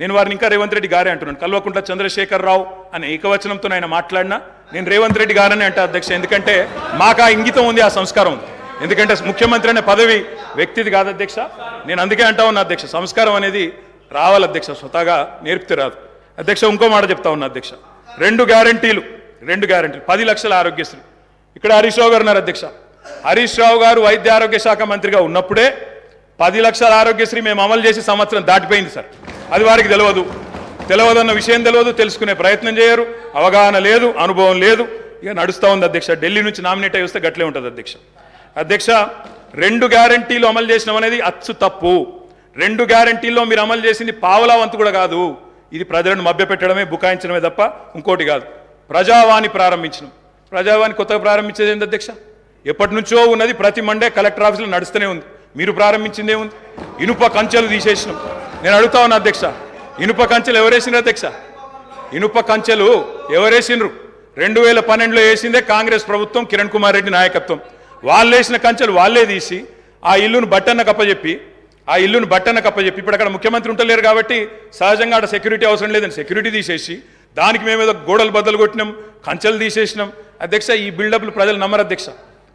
నేను వారిని ఇంకా రేవంత్ రెడ్డి గారే అంటున్నాను. కల్వకుంట్ల చంద్రశేఖర్ రావు అనే ఏకవచనంతో ఆయన మాట్లాడినా నేను రేవంత్ రెడ్డి గారని అంటా అధ్యక్ష. ఎందుకంటే మాకు ఆ ఇంగితం ఉంది, ఆ సంస్కారం ఉంది. ఎందుకంటే ముఖ్యమంత్రి అనే పదవి వ్యక్తిది కాదు అధ్యక్ష. నేను అందుకే అంటా ఉన్నా అధ్యక్ష, సంస్కారం అనేది రావాలి అధ్యక్ష, స్వతహాగా నేర్పితే రాదు అధ్యక్ష. ఇంకో మాట చెప్తా ఉన్నా అధ్యక్ష, 2 గ్యారంటీలు 10 లక్షల ఆరోగ్యశ్రీ. ఇక్కడ హరీష్ రావు గారు ఉన్నారు అధ్యక్ష. హరీష్ రావు గారు వైద్య ఆరోగ్య శాఖ మంత్రిగా ఉన్నప్పుడే 10 లక్షల ఆరోగ్యశ్రీ మేము అమలు చేసి సంవత్సరం దాటిపోయింది సార్. అది వారికి తెలియదన్న విషయం తెలియదు, తెలుసుకునే ప్రయత్నం చేయరు, అవగాహన లేదు, అనుభవం లేదు, ఇక నడుస్తూ ఉంది అధ్యక్ష. ఢిల్లీ నుంచి నామినేట్ అయి వస్తే గట్లే ఉంటుంది అధ్యక్ష. 2 గ్యారంటీలు అమలు చేసినాం అనేది అచ్చు తప్పు. 2 గ్యారంటీల్లో మీరు అమలు చేసింది పావలా వంతు కూడా కాదు. ఇది ప్రజలను మభ్యపెట్టడమే, బుకాయించడమే తప్ప ఇంకోటి కాదు. ప్రజావాణి ప్రారంభించినాం. ప్రజావాణి కొత్తగా ప్రారంభించేది ఏంటి అధ్యక్ష? ఎప్పటి నుంచో ఉన్నది, ప్రతి మండే కలెక్టర్ ఆఫీసులో నడుస్తూనే ఉంది. మీరు ప్రారంభించిందే ఉంది. ఇనుప కంచెలు తీసేసినాం. నేను అడుగుతా ఉన్నా అధ్యక్ష, ఇనుప కంచెలు ఎవరేసినారు అధ్యక్ష? ఇనుప కంచెలు ఎవరేసినారు? 2012లో వేసిందే కాంగ్రెస్ ప్రభుత్వం, కిరణ్ కుమార్ రెడ్డి నాయకత్వం. వాళ్ళు వేసిన కంచెలు వాళ్ళే తీసి ఆ ఇల్లును బట్టన్న కప్పచెప్పి ఇప్పుడు అక్కడ ముఖ్యమంత్రి ఉంటలేరు కాబట్టి సహజంగా అక్కడ సెక్యూరిటీ అవసరం లేదని సెక్యూరిటీ తీసేసి దానికి మేమేదో గోడలు బద్దలు కొట్టినాం, కంచెలు తీసేసినాం అధ్యక్ష. ఈ బిల్డప్లు ప్రజలు నమ్మరు అధ్యక్ష.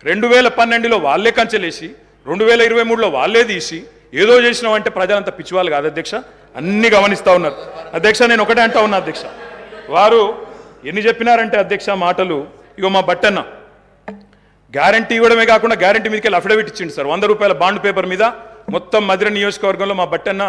2012లో వాళ్ళే కంచెలేసి 2023లో వాళ్ళే తీసి ఏదో చేసినాం అంటే ప్రజలంతా పిచ్చివాళ్ళు కాదు అధ్యక్ష, అన్ని గమనిస్తూ ఉన్నారు అధ్యక్ష. నేను ఒకటే అంటా ఉన్నా అధ్యక్ష, వారు ఎన్ని చెప్పినారంటే అధ్యక్ష మాటలు, ఇగో మా బట్టన్న గ్యారంటీ ఇవ్వడమే కాకుండా గ్యారంటీ మీదకి వెళ్ళి అఫిడవిట్ ఇచ్చిండు సార్. 100 రూపాయల బాండ్ పేపర్ మీద మొత్తం మధిర నియోజకవర్గంలో మా బట్టన్న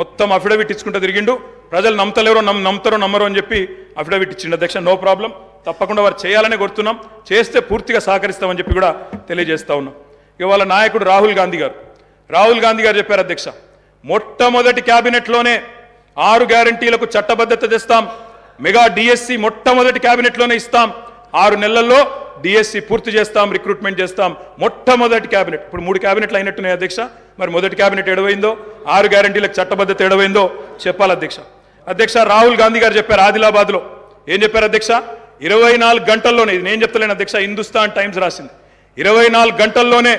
మొత్తం అఫిడవిట్ ఇచ్చుకుంటూ తిరిగిండు. ప్రజలు నమ్ముతారో నమ్మరు అని చెప్పి అఫిడవిట్ ఇచ్చిండు అధ్యక్ష. నో ప్రాబ్లం, తప్పకుండా వారు చేయాలనే కోరుతున్నాం, చేస్తే పూర్తిగా సహకరిస్తామని చెప్పి కూడా తెలియజేస్తా ఉన్నాం. ఇవాళ నాయకుడు రాహుల్ గాంధీ గారు చెప్పారు అధ్యక్ష, మొట్టమొదటి క్యాబినెట్లోనే 6 గ్యారంటీలకు చట్టబద్ధత తెస్తాం, మెగా డిఎస్సి మొట్టమొదటి క్యాబినెట్లోనే ఇస్తాం, 6 నెలల్లో డిఎస్సి పూర్తి చేస్తాం, రిక్రూట్మెంట్ చేస్తాం. మొట్టమొదటి క్యాబినెట్, ఇప్పుడు 3 క్యాబినెట్లు అయినట్టున్నాయి అధ్యక్ష. మరి మొదటి క్యాబినెట్ ఎడవైందో, 6 గ్యారంటీలకు చట్టబద్ధత ఎడవైందో చెప్పాలి అధ్యక్ష. అధ్యక్ష రాహుల్ గాంధీ గారు చెప్పారు ఆదిలాబాద్లో, ఏం చెప్పారు అధ్యక్ష? 24 గంటల్లోనే, ఇది నేను చెప్తలేను అధ్యక్ష, హిందుస్థాన్ టైమ్స్ రాసింది, 24 గంటల్లోనే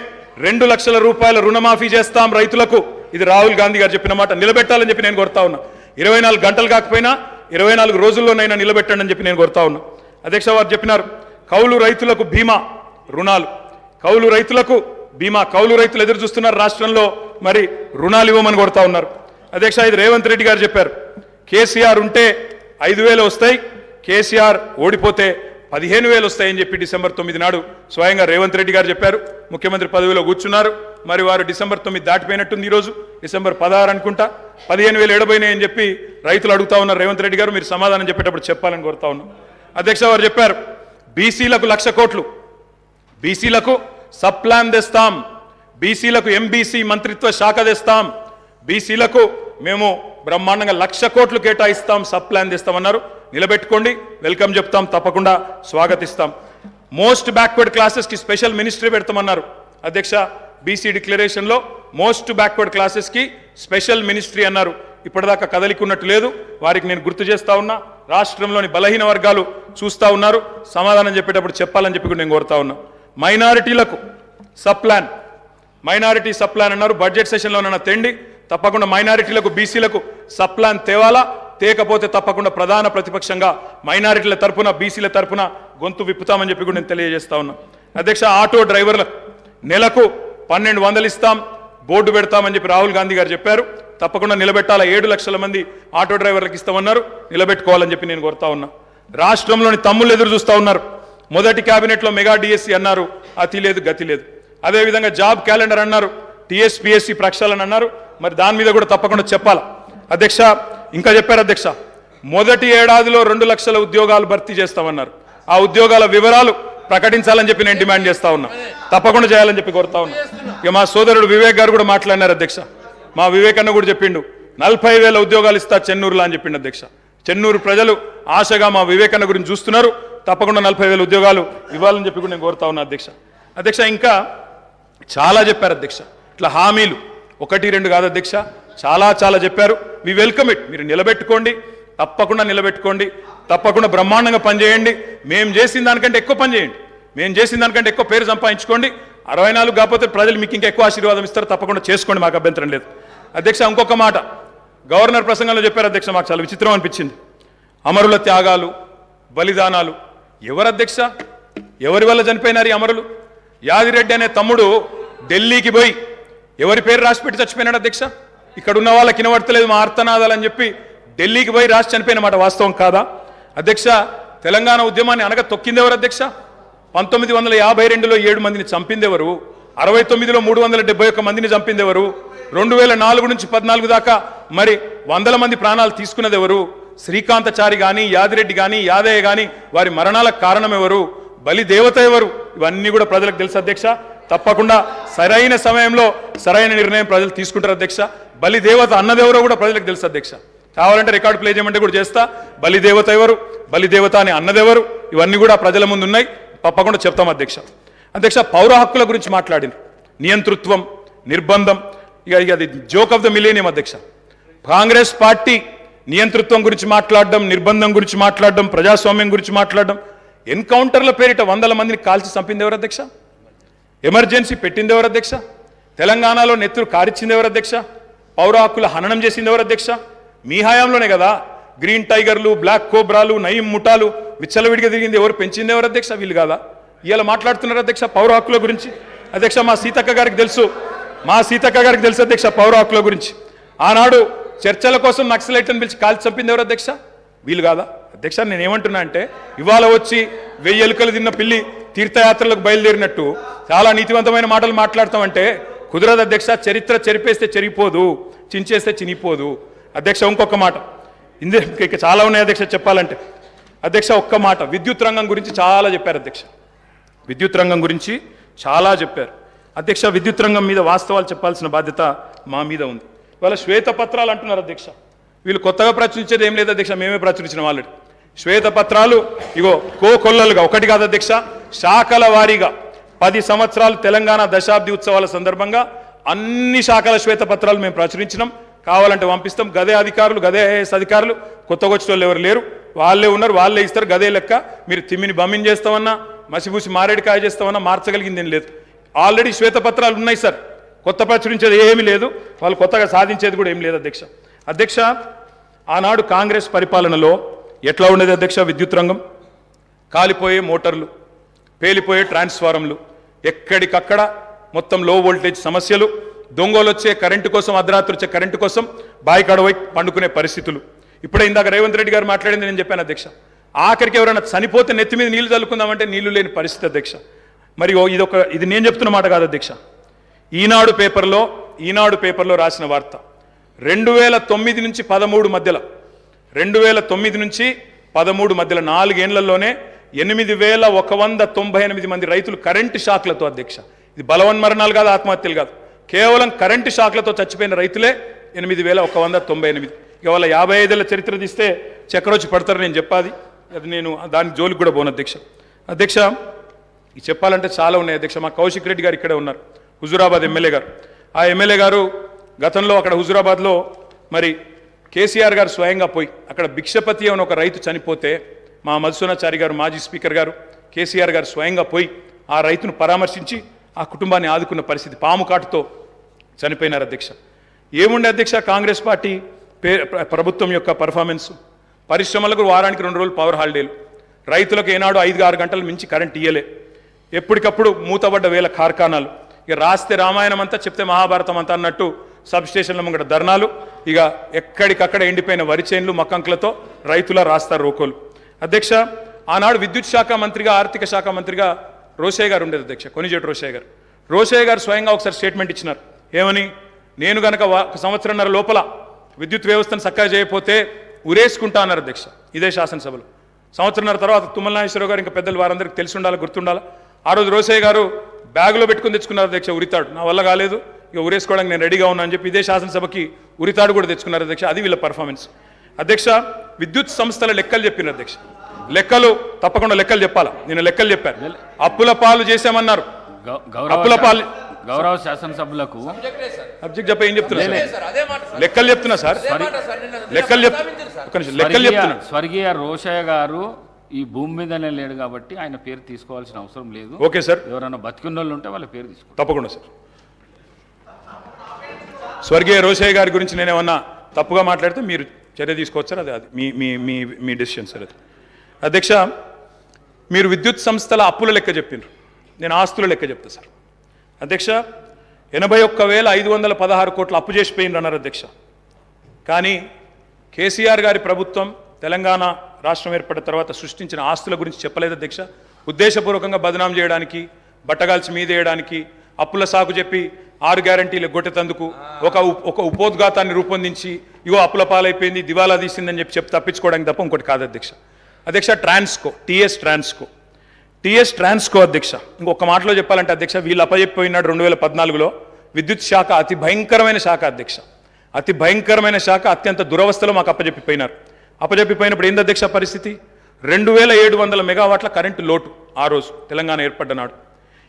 2 లక్షల రూపాయల రుణమాఫీ చేస్తాం రైతులకు. ఇది రాహుల్ గాంధీ గారు చెప్పిన మాట, నిలబెట్టాలని చెప్పి నేను కోరుతా ఉన్నా. 24 గంటలు కాకపోయినా 24 రోజుల్లోనైనా నిలబెట్టండి అని చెప్పి నేను కోరుతా ఉన్నా. అధ్యక్ష వారు చెప్పినారు కౌలు రైతులకు బీమా రుణాలు, కౌలు రైతులకు బీమా, కౌలు రైతులు ఎదురు చూస్తున్నారు రాష్ట్రంలో, మరి రుణాలు ఇవ్వమని కోరుతా ఉన్నారు. అధ్యక్ష ఇది రేవంత్ రెడ్డి గారు చెప్పారు, కేసీఆర్ ఉంటే 5,000 వస్తాయి, కేసీఆర్ ఓడిపోతే 15,000 వస్తాయని చెప్పి డిసెంబర్ 9 నాడు స్వయంగా రేవంత్ రెడ్డి గారు చెప్పారు. ముఖ్యమంత్రి పదవిలో కూర్చున్నారు, మరి వారు డిసెంబర్ 9 దాటిపోయినట్టుంది, ఈరోజు డిసెంబర్ 16 అనుకుంటా, 15,000 ఎడబోయినాయని చెప్పి రైతులు అడుగుతా ఉన్నారు. రేవంత్ రెడ్డి గారు మీరు సమాధానం చెప్పేటప్పుడు చెప్పాలని కోరుతా ఉన్నాం. అధ్యక్ష వారు చెప్పారు బీసీలకు 1,00,000 కోట్లు, బీసీలకు సబ్ ప్లాన్ తెస్తాం, బీసీలకు ఎంబీసీ మంత్రిత్వ శాఖ తెస్తాం, బీసీలకు మేము బ్రహ్మాండంగా 1,00,000 కోట్లు కేటాయిస్తాం, సబ్ ప్లాన్ తెస్తామన్నారు. నిలబెట్టుకోండి, వెల్కమ్ చెప్తాం, తప్పకుండా స్వాగతిస్తాం. మోస్ట్ బ్యాక్వర్డ్ క్లాసెస్కి స్పెషల్ మినిస్ట్రీ పెడతామన్నారు అధ్యక్ష. బీసీ డిక్లరేషన్లో మోస్ట్ బ్యాక్వర్డ్ క్లాసెస్కి స్పెషల్ మినిస్ట్రీ అన్నారు. ఇప్పటిదాకా కదలికున్నట్టు లేదు, వారికి నేను గుర్తు చేస్తా ఉన్నా. రాష్ట్రంలోని బలహీన వర్గాలు చూస్తూ ఉన్నారు, సమాధానం చెప్పేటప్పుడు చెప్పాలని చెప్పి నేను కోరుతా ఉన్నా. మైనారిటీలకు sub plan, minority sub plan అన్నారు, బడ్జెట్ సెషన్లోనన్నా తెండి, తప్పకుండా మైనారిటీలకు బీసీలకు సబ్ ప్లాన్ తేవాలా, తేకపోతే తప్పకుండా ప్రధాన ప్రతిపక్షంగా మైనారిటీల తరపున బీసీల తరపున గొంతు విప్పుతామని చెప్పి కూడా నేను తెలియజేస్తా ఉన్నా. అధ్యక్ష ఆటో డ్రైవర్లకు నెలకు 1,200 ఇస్తాం, బోర్డు పెడతామని చెప్పి రాహుల్ గాంధీ గారు చెప్పారు. తప్పకుండా నిలబెట్టాలా, 7 లక్షల మంది ఆటో డ్రైవర్లకు ఇస్తామన్నారు, నిలబెట్టుకోవాలని చెప్పి నేను కోరుతా ఉన్నా. రాష్ట్రంలోని తమ్ముళ్ళు ఎదురు చూస్తూ ఉన్నారు, మొదటి క్యాబినెట్లో మెగా డిఎస్సి అన్నారు, అతి లేదు గతి లేదు. అదేవిధంగా జాబ్ క్యాలెండర్ అన్నారు, టీఎస్పీఎస్సీ ప్రక్షాళన అన్నారు, మరి దాని మీద కూడా తప్పకుండా చెప్పాలా. అధ్యక్ష ఇంకా చెప్పారు అధ్యక్ష, మొదటి ఏడాదిలో 2 లక్షల ఉద్యోగాలు భర్తీ చేస్తామన్నారు. ఆ ఉద్యోగాల వివరాలు ప్రకటించాలని చెప్పి నేను డిమాండ్ చేస్తా ఉన్నా, తప్పకుండా చేయాలని చెప్పి కోరుతా ఉన్నా. ఇక మా సోదరుడు వివేక్ గారు కూడా మాట్లాడినారు అధ్యక్ష. మా వివేక్ అన్న కూడా చెప్పిండు 40,000 ఉద్యోగాలు ఇస్తా చెన్నూరులో అని చెప్పిండు అధ్యక్ష. చెన్నూరు ప్రజలు ఆశగా మా వివేక్ అన్న గురించి చూస్తున్నారు, తప్పకుండా 40,000 ఉద్యోగాలు ఇవ్వాలని చెప్పి కూడా నేను కోరుతా ఉన్నా అధ్యక్ష. అధ్యక్ష ఇంకా చాలా చెప్పారు అధ్యక్ష, ఇట్లా హామీలు 1, 2 కాదు అధ్యక్ష, చాలా చెప్పారు. వి వెల్కమ్ ఇట్, మీరు నిలబెట్టుకోండి, తప్పకుండా నిలబెట్టుకోండి, తప్పకుండా బ్రహ్మాండంగా పనిచేయండి. మేము చేసిన దానికంటే ఎక్కువ పని చేయండి, మేము చేసిన దానికంటే ఎక్కువ పేరు సంపాదించుకోండి. 64 కాకపోతే ప్రజలు మీకు ఇంకా ఎక్కువ ఆశీర్వాదం ఇస్తారు, తప్పకుండా చేసుకోండి, మాకు అభ్యంతరం లేదు. అధ్యక్ష ఇంకొక మాట గవర్నర్ ప్రసంగంలో చెప్పారు అధ్యక్ష, మాకు చాలా విచిత్రం అనిపించింది. అమరుల త్యాగాలు, బలిదానాలు ఎవరు అధ్యక్ష, ఎవరి వల్ల చనిపోయినారు ఈ అమరులు? యాదిరెడ్డి అనే తమ్ముడు ఢిల్లీకి పోయి ఎవరి పేరు రాసిపెట్టి చచ్చిపోయినాడు అధ్యక్ష? ఇక్కడ ఉన్న వాళ్ళకి వినబడతలేదు మా ఆర్తనాదాలు అని చెప్పి ఢిల్లీకి పోయి రాసి చనిపోయిన మాట వాస్తవం కాదా అధ్యక్ష? తెలంగాణ ఉద్యమాన్ని అనగా తొక్కిందెవరు అధ్యక్ష? 1952లో 7 మందిని చంపిందెవరు? 69లో 371 మందిని చంపిందెవరు? 2004 నుంచి 14 దాకా మరి 100 మంది ప్రాణాలు తీసుకున్నది ఎవరు? శ్రీకాంతచారి కానీ, యాదిరెడ్డి కానీ, యాదయ్య కానీ వారి మరణాలకు కారణం ఎవరు? బలి దేవత ఎవరు? ఇవన్నీ కూడా ప్రజలకు తెలుసు అధ్యక్ష. తప్పకుండా సరైన సమయంలో సరైన నిర్ణయం ప్రజలు తీసుకుంటారు అధ్యక్ష. బలి దేవత అన్నదెవరో కూడా ప్రజలకు తెలుసు అధ్యక్ష. కావాలంటే రికార్డు ప్లే చేయమంటే కూడా చేస్తా. బలి దేవత ఎవరు, బలి దేవత అని అన్నదెవరు, ఇవన్నీ కూడా ప్రజల ముందు ఉన్నాయి, తప్పకుండా చెప్తాం అధ్యక్ష. అధ్యక్ష పౌర హక్కుల గురించి మాట్లాడింది, నియంతృత్వం, నిర్బంధం, ఇక అది జోక్ ఆఫ్ ద మిలేనియం అధ్యక్ష. కాంగ్రెస్ పార్టీ నియంతృత్వం గురించి మాట్లాడడం, నిర్బంధం గురించి మాట్లాడడం, ప్రజాస్వామ్యం గురించి మాట్లాడడం, ఎన్కౌంటర్ల పేరిట 100 మందిని కాల్చి చంపింది ఎవరు అధ్యక్ష? ఎమర్జెన్సీ పెట్టింది ఎవరు అధ్యక్ష? తెలంగాణలో నెత్తురు కారిచ్చింది ఎవరు అధ్యక్ష? పౌర హక్కుల హననం చేసింది ఎవరు అధ్యక్ష? మీ హయాంలోనే కదా గ్రీన్ టైగర్లు, బ్లాక్ కోబ్రాలు, నయీం ముఠాలు విచ్చలవిడిగా తిరిగింది ఎవరు? పెంచింది ఎవరు అధ్యక్ష? వీళ్ళు కాదా? ఇవాళ మాట్లాడుతున్నారు అధ్యక్ష పౌర హక్కుల గురించి. అధ్యక్ష మా సీతక్క గారికి తెలుసు, అధ్యక్ష పౌర హక్కుల గురించి. ఆనాడు చర్చల కోసం నక్సలైట్లను పిలిచి కాల్చి చంపింది ఎవరు అధ్యక్ష? వీళ్ళు కాదా అధ్యక్ష? నేనేమంటున్నా అంటే ఇవాళ వచ్చి 1000 ఎలుకలు తిన్న పిల్లి తీర్థయాత్రలకు బయలుదేరినట్టు చాలా నీతివంతమైన మాటలు మాట్లాడతామంటే కుదరదు అధ్యక్ష. చరిత్ర చెరిపేస్తే చెరిగిపోదు, చించేస్తే చినిపోదు అధ్యక్ష. ఇంకొక మాట, ఇక చాలా ఉన్నాయి అధ్యక్ష చెప్పాలంటే. అధ్యక్ష ఒక్క మాట, విద్యుత్ రంగం గురించి చాలా చెప్పారు అధ్యక్ష. విద్యుత్ రంగం గురించి చాలా చెప్పారు అధ్యక్ష. విద్యుత్ రంగం మీద వాస్తవాలు చెప్పాల్సిన బాధ్యత మా మీద ఉంది. ఇవాళ శ్వేతపత్రాలు అంటున్నారు అధ్యక్ష. వీళ్ళు కొత్తగా ప్రచురించేది ఏం లేదు అధ్యక్ష, మేమే ప్రచురించిన ఆల్రెడీ శ్వేతపత్రాలు. ఇగో కోకొల్లలుగా, ఒకటి కాదు అధ్యక్ష, శాఖల వారీగా 10 సంవత్సరాలు తెలంగాణ దశాబ్ది ఉత్సవాల సందర్భంగా అన్ని శాఖల శ్వేతపత్రాలు మేము ప్రచురించినాం. కావాలంటే పంపిస్తాం. గదే అధికారులు, గదే ఐఏఎస్ అధికారులు, కొత్తగా వచ్చిన వాళ్ళు ఎవరు లేరు, వాళ్ళే ఉన్నారు, వాళ్ళే ఇస్తారు. గదే లెక్క. మీరు తిమ్మిని బమ్మిని చేస్తామన్నా, మసిబూసి మారేడికాయ చేస్తామన్నా మార్చగలిగింది ఏం లేదు. ఆల్రెడీ శ్వేతపత్రాలు ఉన్నాయి సార్. కొత్త ప్రచురించేది ఏమీ లేదు, వాళ్ళు కొత్తగా సాధించేది కూడా ఏం లేదు అధ్యక్ష. అధ్యక్ష, ఆనాడు కాంగ్రెస్ పరిపాలనలో ఎట్లా ఉండేది అధ్యక్ష? విద్యుత్ రంగం, కాలిపోయే మోటార్లు, పేలిపోయే ట్రాన్స్ఫారంలు, ఎక్కడికక్కడ మొత్తం లో వోల్టేజ్ సమస్యలు, దొంగలు వచ్చే కరెంటు కోసం, అర్ధరాత్రి వచ్చే కరెంటు కోసం బాయికాడవై పండుకునే పరిస్థితులు. ఇప్పుడే ఇందాక రేవంత్ రెడ్డి గారు మాట్లాడింది నేను చెప్పాను అధ్యక్ష. ఆఖరికి ఎవరైనా చనిపోతే నెత్తి మీద నీళ్లు చల్లుకుందామంటే నీళ్లు లేని పరిస్థితి అధ్యక్ష. మరి ఇది నేను చెప్తున్న మాట కాదు అధ్యక్ష. ఈనాడు పేపర్లో రాసిన వార్త 2009 నుంచి 13 మధ్యలో 2009 నుంచి 13 మధ్యలో 4 ఏళ్లలోనే 8198 మంది రైతులు కరెంటు షాక్లతో అధ్యక్ష. ఇది బలవన్మరణాలు కాదు, ఆత్మహత్యలు కాదు, కేవలం కరెంటు షాక్లతో చచ్చిపోయిన రైతులే 8198. ఇక వాళ్ళ 55 ఏళ్ల చరిత్ర తీస్తే చక్రొచ్చి పడతారు. నేను చెప్పాది అది, నేను దానికి జోలికి కూడా పోను అధ్యక్ష. అధ్యక్ష, ఇది చెప్పాలంటే చాలా ఉన్నాయి అధ్యక్ష. మా కౌశిక్ రెడ్డి గారు ఇక్కడే ఉన్నారు, హుజూరాబాద్ ఎమ్మెల్యే గారు. ఆ ఎమ్మెల్యే గారు గతంలో అక్కడ హుజూరాబాద్లో మరి కేసీఆర్ గారు స్వయంగా పోయి అక్కడ భిక్షపతి అని ఒక రైతు చనిపోతే మా మధుసూనాచారి గారు, మాజీ స్పీకర్ గారు, కేసీఆర్ గారు స్వయంగా పోయి ఆ రైతును పరామర్శించి ఆ కుటుంబాన్ని ఆదుకున్న పరిస్థితి. పాము కాటుతో చనిపోయినారు అధ్యక్ష. ఏముండే అధ్యక్ష కాంగ్రెస్ పార్టీ ప్రభుత్వం యొక్క పర్ఫార్మెన్స్? పరిశ్రమలకు వారానికి 2 రోజులు పవర్ హాలిడేలు, రైతులకు ఏనాడు 5-6 గంటలు మించి కరెంట్ ఇయ్యలే, ఎప్పటికప్పుడు మూతబడ్డ వేల కార్ఖానాలు, ఇక రాస్తే రామాయణం అంతా చెప్తే మహాభారతం అంతా అన్నట్టు సబ్ స్టేషన్ల ముంగట ధర్నాలు, ఇక ఎక్కడికక్కడ ఎండిపోయిన వరి చేన్లు మక్కంకులతో రైతుల రాస్తారు రోకోలు. అధ్యక్ష, ఆనాడు విద్యుత్ శాఖ మంత్రిగా, ఆర్థిక శాఖ మంత్రిగా రోషయ్య గారు ఉండేది అధ్యక్ష, కొనిజేటి రోషయ్య గారు స్వయంగా ఒకసారి స్టేట్మెంట్ ఇచ్చినారు. ఏమని? నేను గనక 1 సంవత్సరంన్నర లోపల విద్యుత్ వ్యవస్థను చక్కగా చేయకపోతే ఉరేసుకుంటా అన్నారు అధ్యక్ష. ఇదే శాసనసభలో. సంవత్సరంన్నర తర్వాత తుమ్మల నాగేశ్వరరావు గారు ఇంకా పెద్దలు వారందరికీ తెలిసి ఉండాలి, గుర్తుండాలి. ఆ రోజు రోషయ్య గారు బ్యాగులో పెట్టుకుని తెచ్చుకున్నారు అధ్యక్ష ఉరితాడు. నా వల్ల కాలేదు, ఇక ఉరేసుకోవడానికి నేను రెడీగా ఉన్నా అని చెప్పి ఇదే శాసనసభకి ఉరితాడు కూడా తెచ్చుకున్నారు అధ్యక్ష. అది వీళ్ళ పర్ఫార్మెన్స్ అధ్యక్ష. విద్యుత్ సంస్థల లెక్కలు చెప్పినారు అధ్యక్ష. లెక్కలు తప్పకుండా లెక్కలు చెప్పాలా? నేను లెక్కలు చెప్పాను. అప్పుల పాలు చేశామన్నారు. అప్పుల పాలు గౌరవ శాసనసభ్యులకు సబ్జెక్ట్ చెప్ప ఏం చెప్తున్నా లెక్కలు చెప్తున్నా సార్, లెక్కలు చెప్తున్నా. స్వర్గీయ రోషయ్య గారు ఈ భూమి మీదనే లేడు కాబట్టి ఆయన పేరు తీసుకోవాల్సిన అవసరం లేదు. ఓకే సార్, ఎవరైనా బతికున్న వాళ్ళు ఉంటే వాళ్ళ పేరు తీసుకో. తప్పకుండా సార్. స్వర్గీయ రోషయ్య గారి గురించి నేనేమన్నా తప్పుగా మాట్లాడితే మీరు చర్య తీసుకోవచ్చు సార్. అది మీ మీ మీ మీ డెసిషన్ సార్ అది. అధ్యక్ష, మీరు విద్యుత్ సంస్థల అప్పుల లెక్క చెప్పిండ్రు, నేను ఆస్తుల లెక్క చెప్తా సార్. అధ్యక్ష, 81,516 కోట్ల అప్పు చేసిపోయిండ్రు అన్నారు అధ్యక్ష. కానీ కేసీఆర్ గారి ప్రభుత్వం తెలంగాణ రాష్ట్రం ఏర్పడిన తర్వాత సృష్టించిన ఆస్తుల గురించి చెప్పలేదు అధ్యక్ష. ఉద్దేశపూర్వకంగా బదనాం చేయడానికి, బట్టగాల్చి మీదేయడానికి, అప్పుల సాకు చెప్పి 6 గ్యారంటీలు గొట్టెతందుకు ఒక ఉపోద్ఘాతాన్ని రూపొందించి ఇగో అప్పుల పాలైపోయింది, దివాలా తీసిందని చెప్పి తప్పించుకోవడానికి తప్ప ఇంకోటి కాదు అధ్యక్ష. అధ్యక్ష, టీఎస్ ట్రాన్స్కో అధ్యక్ష, ఇంకొక మాటలో చెప్పాలంటే అధ్యక్ష, వీళ్ళు అప్పచెప్పిపోయినాడు 2014లో. విద్యుత్ శాఖ అతి భయంకరమైన శాఖ అధ్యక్ష, అతి భయంకరమైన శాఖ. అత్యంత దురవస్థలో మాకు అప్పచెప్పిపోయినారు. అప్పచెప్పిపోయినప్పుడు ఏంది అధ్యక్ష పరిస్థితి? 2700 మెగావాట్ల కరెంటు లోటు ఆ రోజు తెలంగాణ ఏర్పడ్డ నాడు.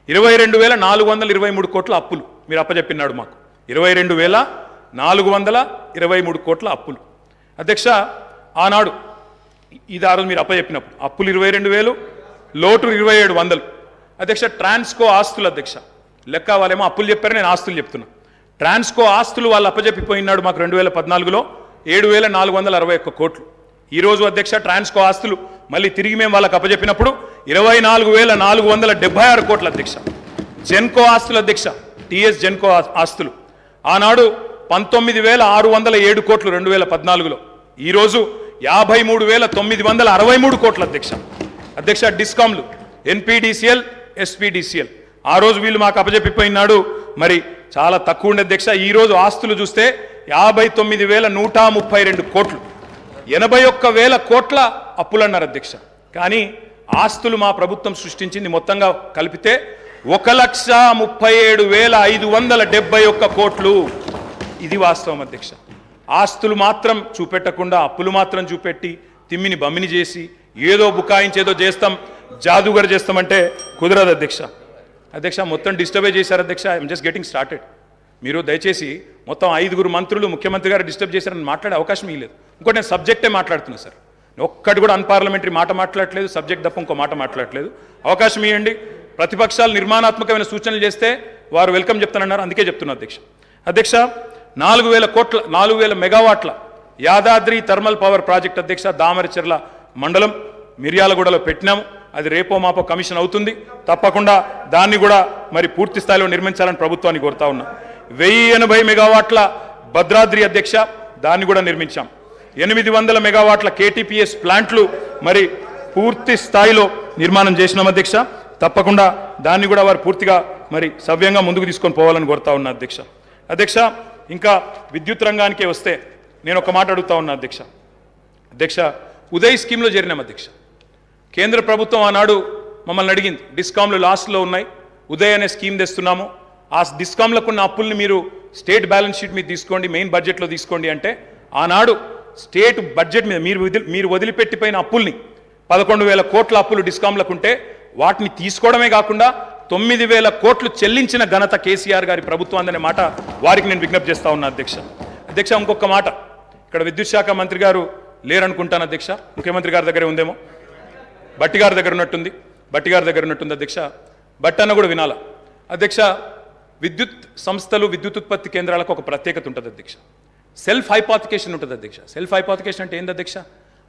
22,423 కోట్ల అప్పులు మీరు అప్పచెప్పినాడు మాకు. 22,423 కోట్ల అప్పులు అధ్యక్ష. ఆనాడు ఇది ఆ రోజు మీరు అప్పచెప్పినప్పుడు అప్పులు 22,000, లోటు 2,700. అధ్యక్ష, ట్రాన్స్కో ఆస్తులు అధ్యక్ష లెక్క, వాళ్ళేమో అప్పులు చెప్పారు, నేను ఆస్తులు చెప్తున్నా. ట్రాన్స్కో ఆస్తులు వాళ్ళు అప్పచెప్పిపోయినాడు మాకు 2014లో 7,461 కోట్లు. ఈరోజు అధ్యక్ష ట్రాన్స్కో ఆస్తులు మళ్ళీ తిరిగి మేము వాళ్ళకి అప్పచెప్పినప్పుడు 24,476 కోట్ల అధ్యక్ష. జెన్కో ఆస్తులు అధ్యక్ష, టీఎస్ జెన్కో ఆస్తులు ఆనాడు 19,607 కోట్లు 2014లో, ఈరోజు 53,963 కోట్ల అధ్యక్ష. అధ్యక్ష, డిస్కామ్లు ఎన్పీడీసీఎల్, ఎస్పీడీసీఎల్ ఆ రోజు వీళ్ళు మాకు అప్పచెప్పిపోయినాడు మరి చాలా తక్కువ ఉండే అధ్యక్ష. ఈరోజు ఆస్తులు చూస్తే 59,132 కోట్లు, 81,000 కోట్ల అప్పులు అన్నారు అధ్యక్ష. కానీ ఆస్తులు మా ప్రభుత్వం సృష్టించింది మొత్తంగా కలిపితే 1,37,571 కోట్లు. ఇది వాస్తవం అధ్యక్ష. ఆస్తులు మాత్రం చూపెట్టకుండా అప్పులు మాత్రం చూపెట్టి తిమ్మిని బమ్మిని చేసి ఏదో బుకాయించేదో చేస్తాం, జాదుగర్ చేస్తామంటే కుదరదు అధ్యక్ష. అధ్యక్ష మొత్తం డిస్టర్బే చేశారు అధ్యక్ష. I'm just getting started. మీరు దయచేసి మొత్తం 5 మంత్రులు ముఖ్యమంత్రి గారు డిస్టర్బ్ చేశారని మాట్లాడే అవకాశం ఇవ్వలేదు. ఇంకోటి నేను సబ్జెక్టే మాట్లాడుతున్నాను సార్. ఒక్కటి కూడా అన్పార్లమెంటరీ మాట మాట్లాడట్లేదు, సబ్జెక్ట్ తప్ప ఇంకో మాట మాట్లాడలేదు. అవకాశం ఇవ్వండి. ప్రతిపక్షాలు నిర్మాణాత్మకమైన సూచనలు చేస్తే వారు వెల్కమ్ చెప్తానన్నారు, అందుకే చెప్తున్నా అధ్యక్ష. అధ్యక్ష 4,000 మెగావాట్ల యాదాద్రి థర్మల్ పవర్ ప్రాజెక్ట్ అధ్యక్ష దామరచెర్ల మండలం మిర్యాలగూడలో పెట్టినాము. అది రేపో మాపో కమిషన్ అవుతుంది. తప్పకుండా దాన్ని కూడా మరి పూర్తి స్థాయిలో నిర్మించాలని ప్రభుత్వాన్ని కోరుతా ఉన్నా. 1080 మెగావాట్ల భద్రాద్రి అధ్యక్ష, దాన్ని కూడా నిర్మించాం. 800 మెగావాట్ల కేటీపీఎస్ ప్లాంట్లు మరి పూర్తి స్థాయిలో నిర్మాణం చేసినాం అధ్యక్ష. తప్పకుండా దాన్ని కూడా వారు పూర్తిగా మరి సవ్యంగా ముందుకు తీసుకొని పోవాలని కోరుతా ఉన్నా అధ్యక్ష. అధ్యక్ష ఇంకా విద్యుత్ రంగానికే వస్తే నేను ఒక మాట అడుగుతా ఉన్నా అధ్యక్ష. అధ్యక్ష ఉదయ్ స్కీమ్లో చేరినాం అధ్యక్ష. కేంద్ర ప్రభుత్వం ఆనాడు మమ్మల్ని అడిగింది, డిస్కామ్లు లాస్ట్లో ఉన్నాయి, ఉదయ్ అనే స్కీమ్ తెస్తున్నాము, ఆ డిస్కామ్లకు ఉన్న అప్పుల్ని మీరు స్టేట్ బ్యాలెన్స్ షీట్ మీద తీసుకోండి, మెయిన్ బడ్జెట్లో తీసుకోండి అంటే ఆనాడు స్టేట్ బడ్జెట్ మీద మీరు వదిలిపెట్టిపోయిన అప్పుల్ని 11,000 కోట్ల అప్పులు డిస్కామ్లకు ఉంటే వాటిని తీసుకోవడమే కాకుండా 9,000 కోట్లు చెల్లించిన ఘనత కేసీఆర్ గారి ప్రభుత్వం అనే మాట వారికి నేను విజ్ఞప్తి చేస్తా ఉన్నా అధ్యక్ష. అధ్యక్ష ఇంకొక మాట, ఇక్కడ విద్యుత్ శాఖ మంత్రి గారు లేరనుకుంటాను అధ్యక్ష, ముఖ్యమంత్రి గారి దగ్గరే ఉందేమో, బట్టి గారి దగ్గర ఉన్నట్టుంది అధ్యక్ష. బట్టన్న కూడా వినాలా అధ్యక్ష. విద్యుత్ సంస్థలు విద్యుత్ ఉత్పత్తి కేంద్రాలకు ఒక ప్రత్యేకత ఉంటుంది అధ్యక్ష. సెల్ఫ్ హైపాతికేషన్ ఉంటుంది అధ్యక్ష. సెల్ఫ్ హైపాతికేషన్ అంటే ఏంది అధ్యక్ష?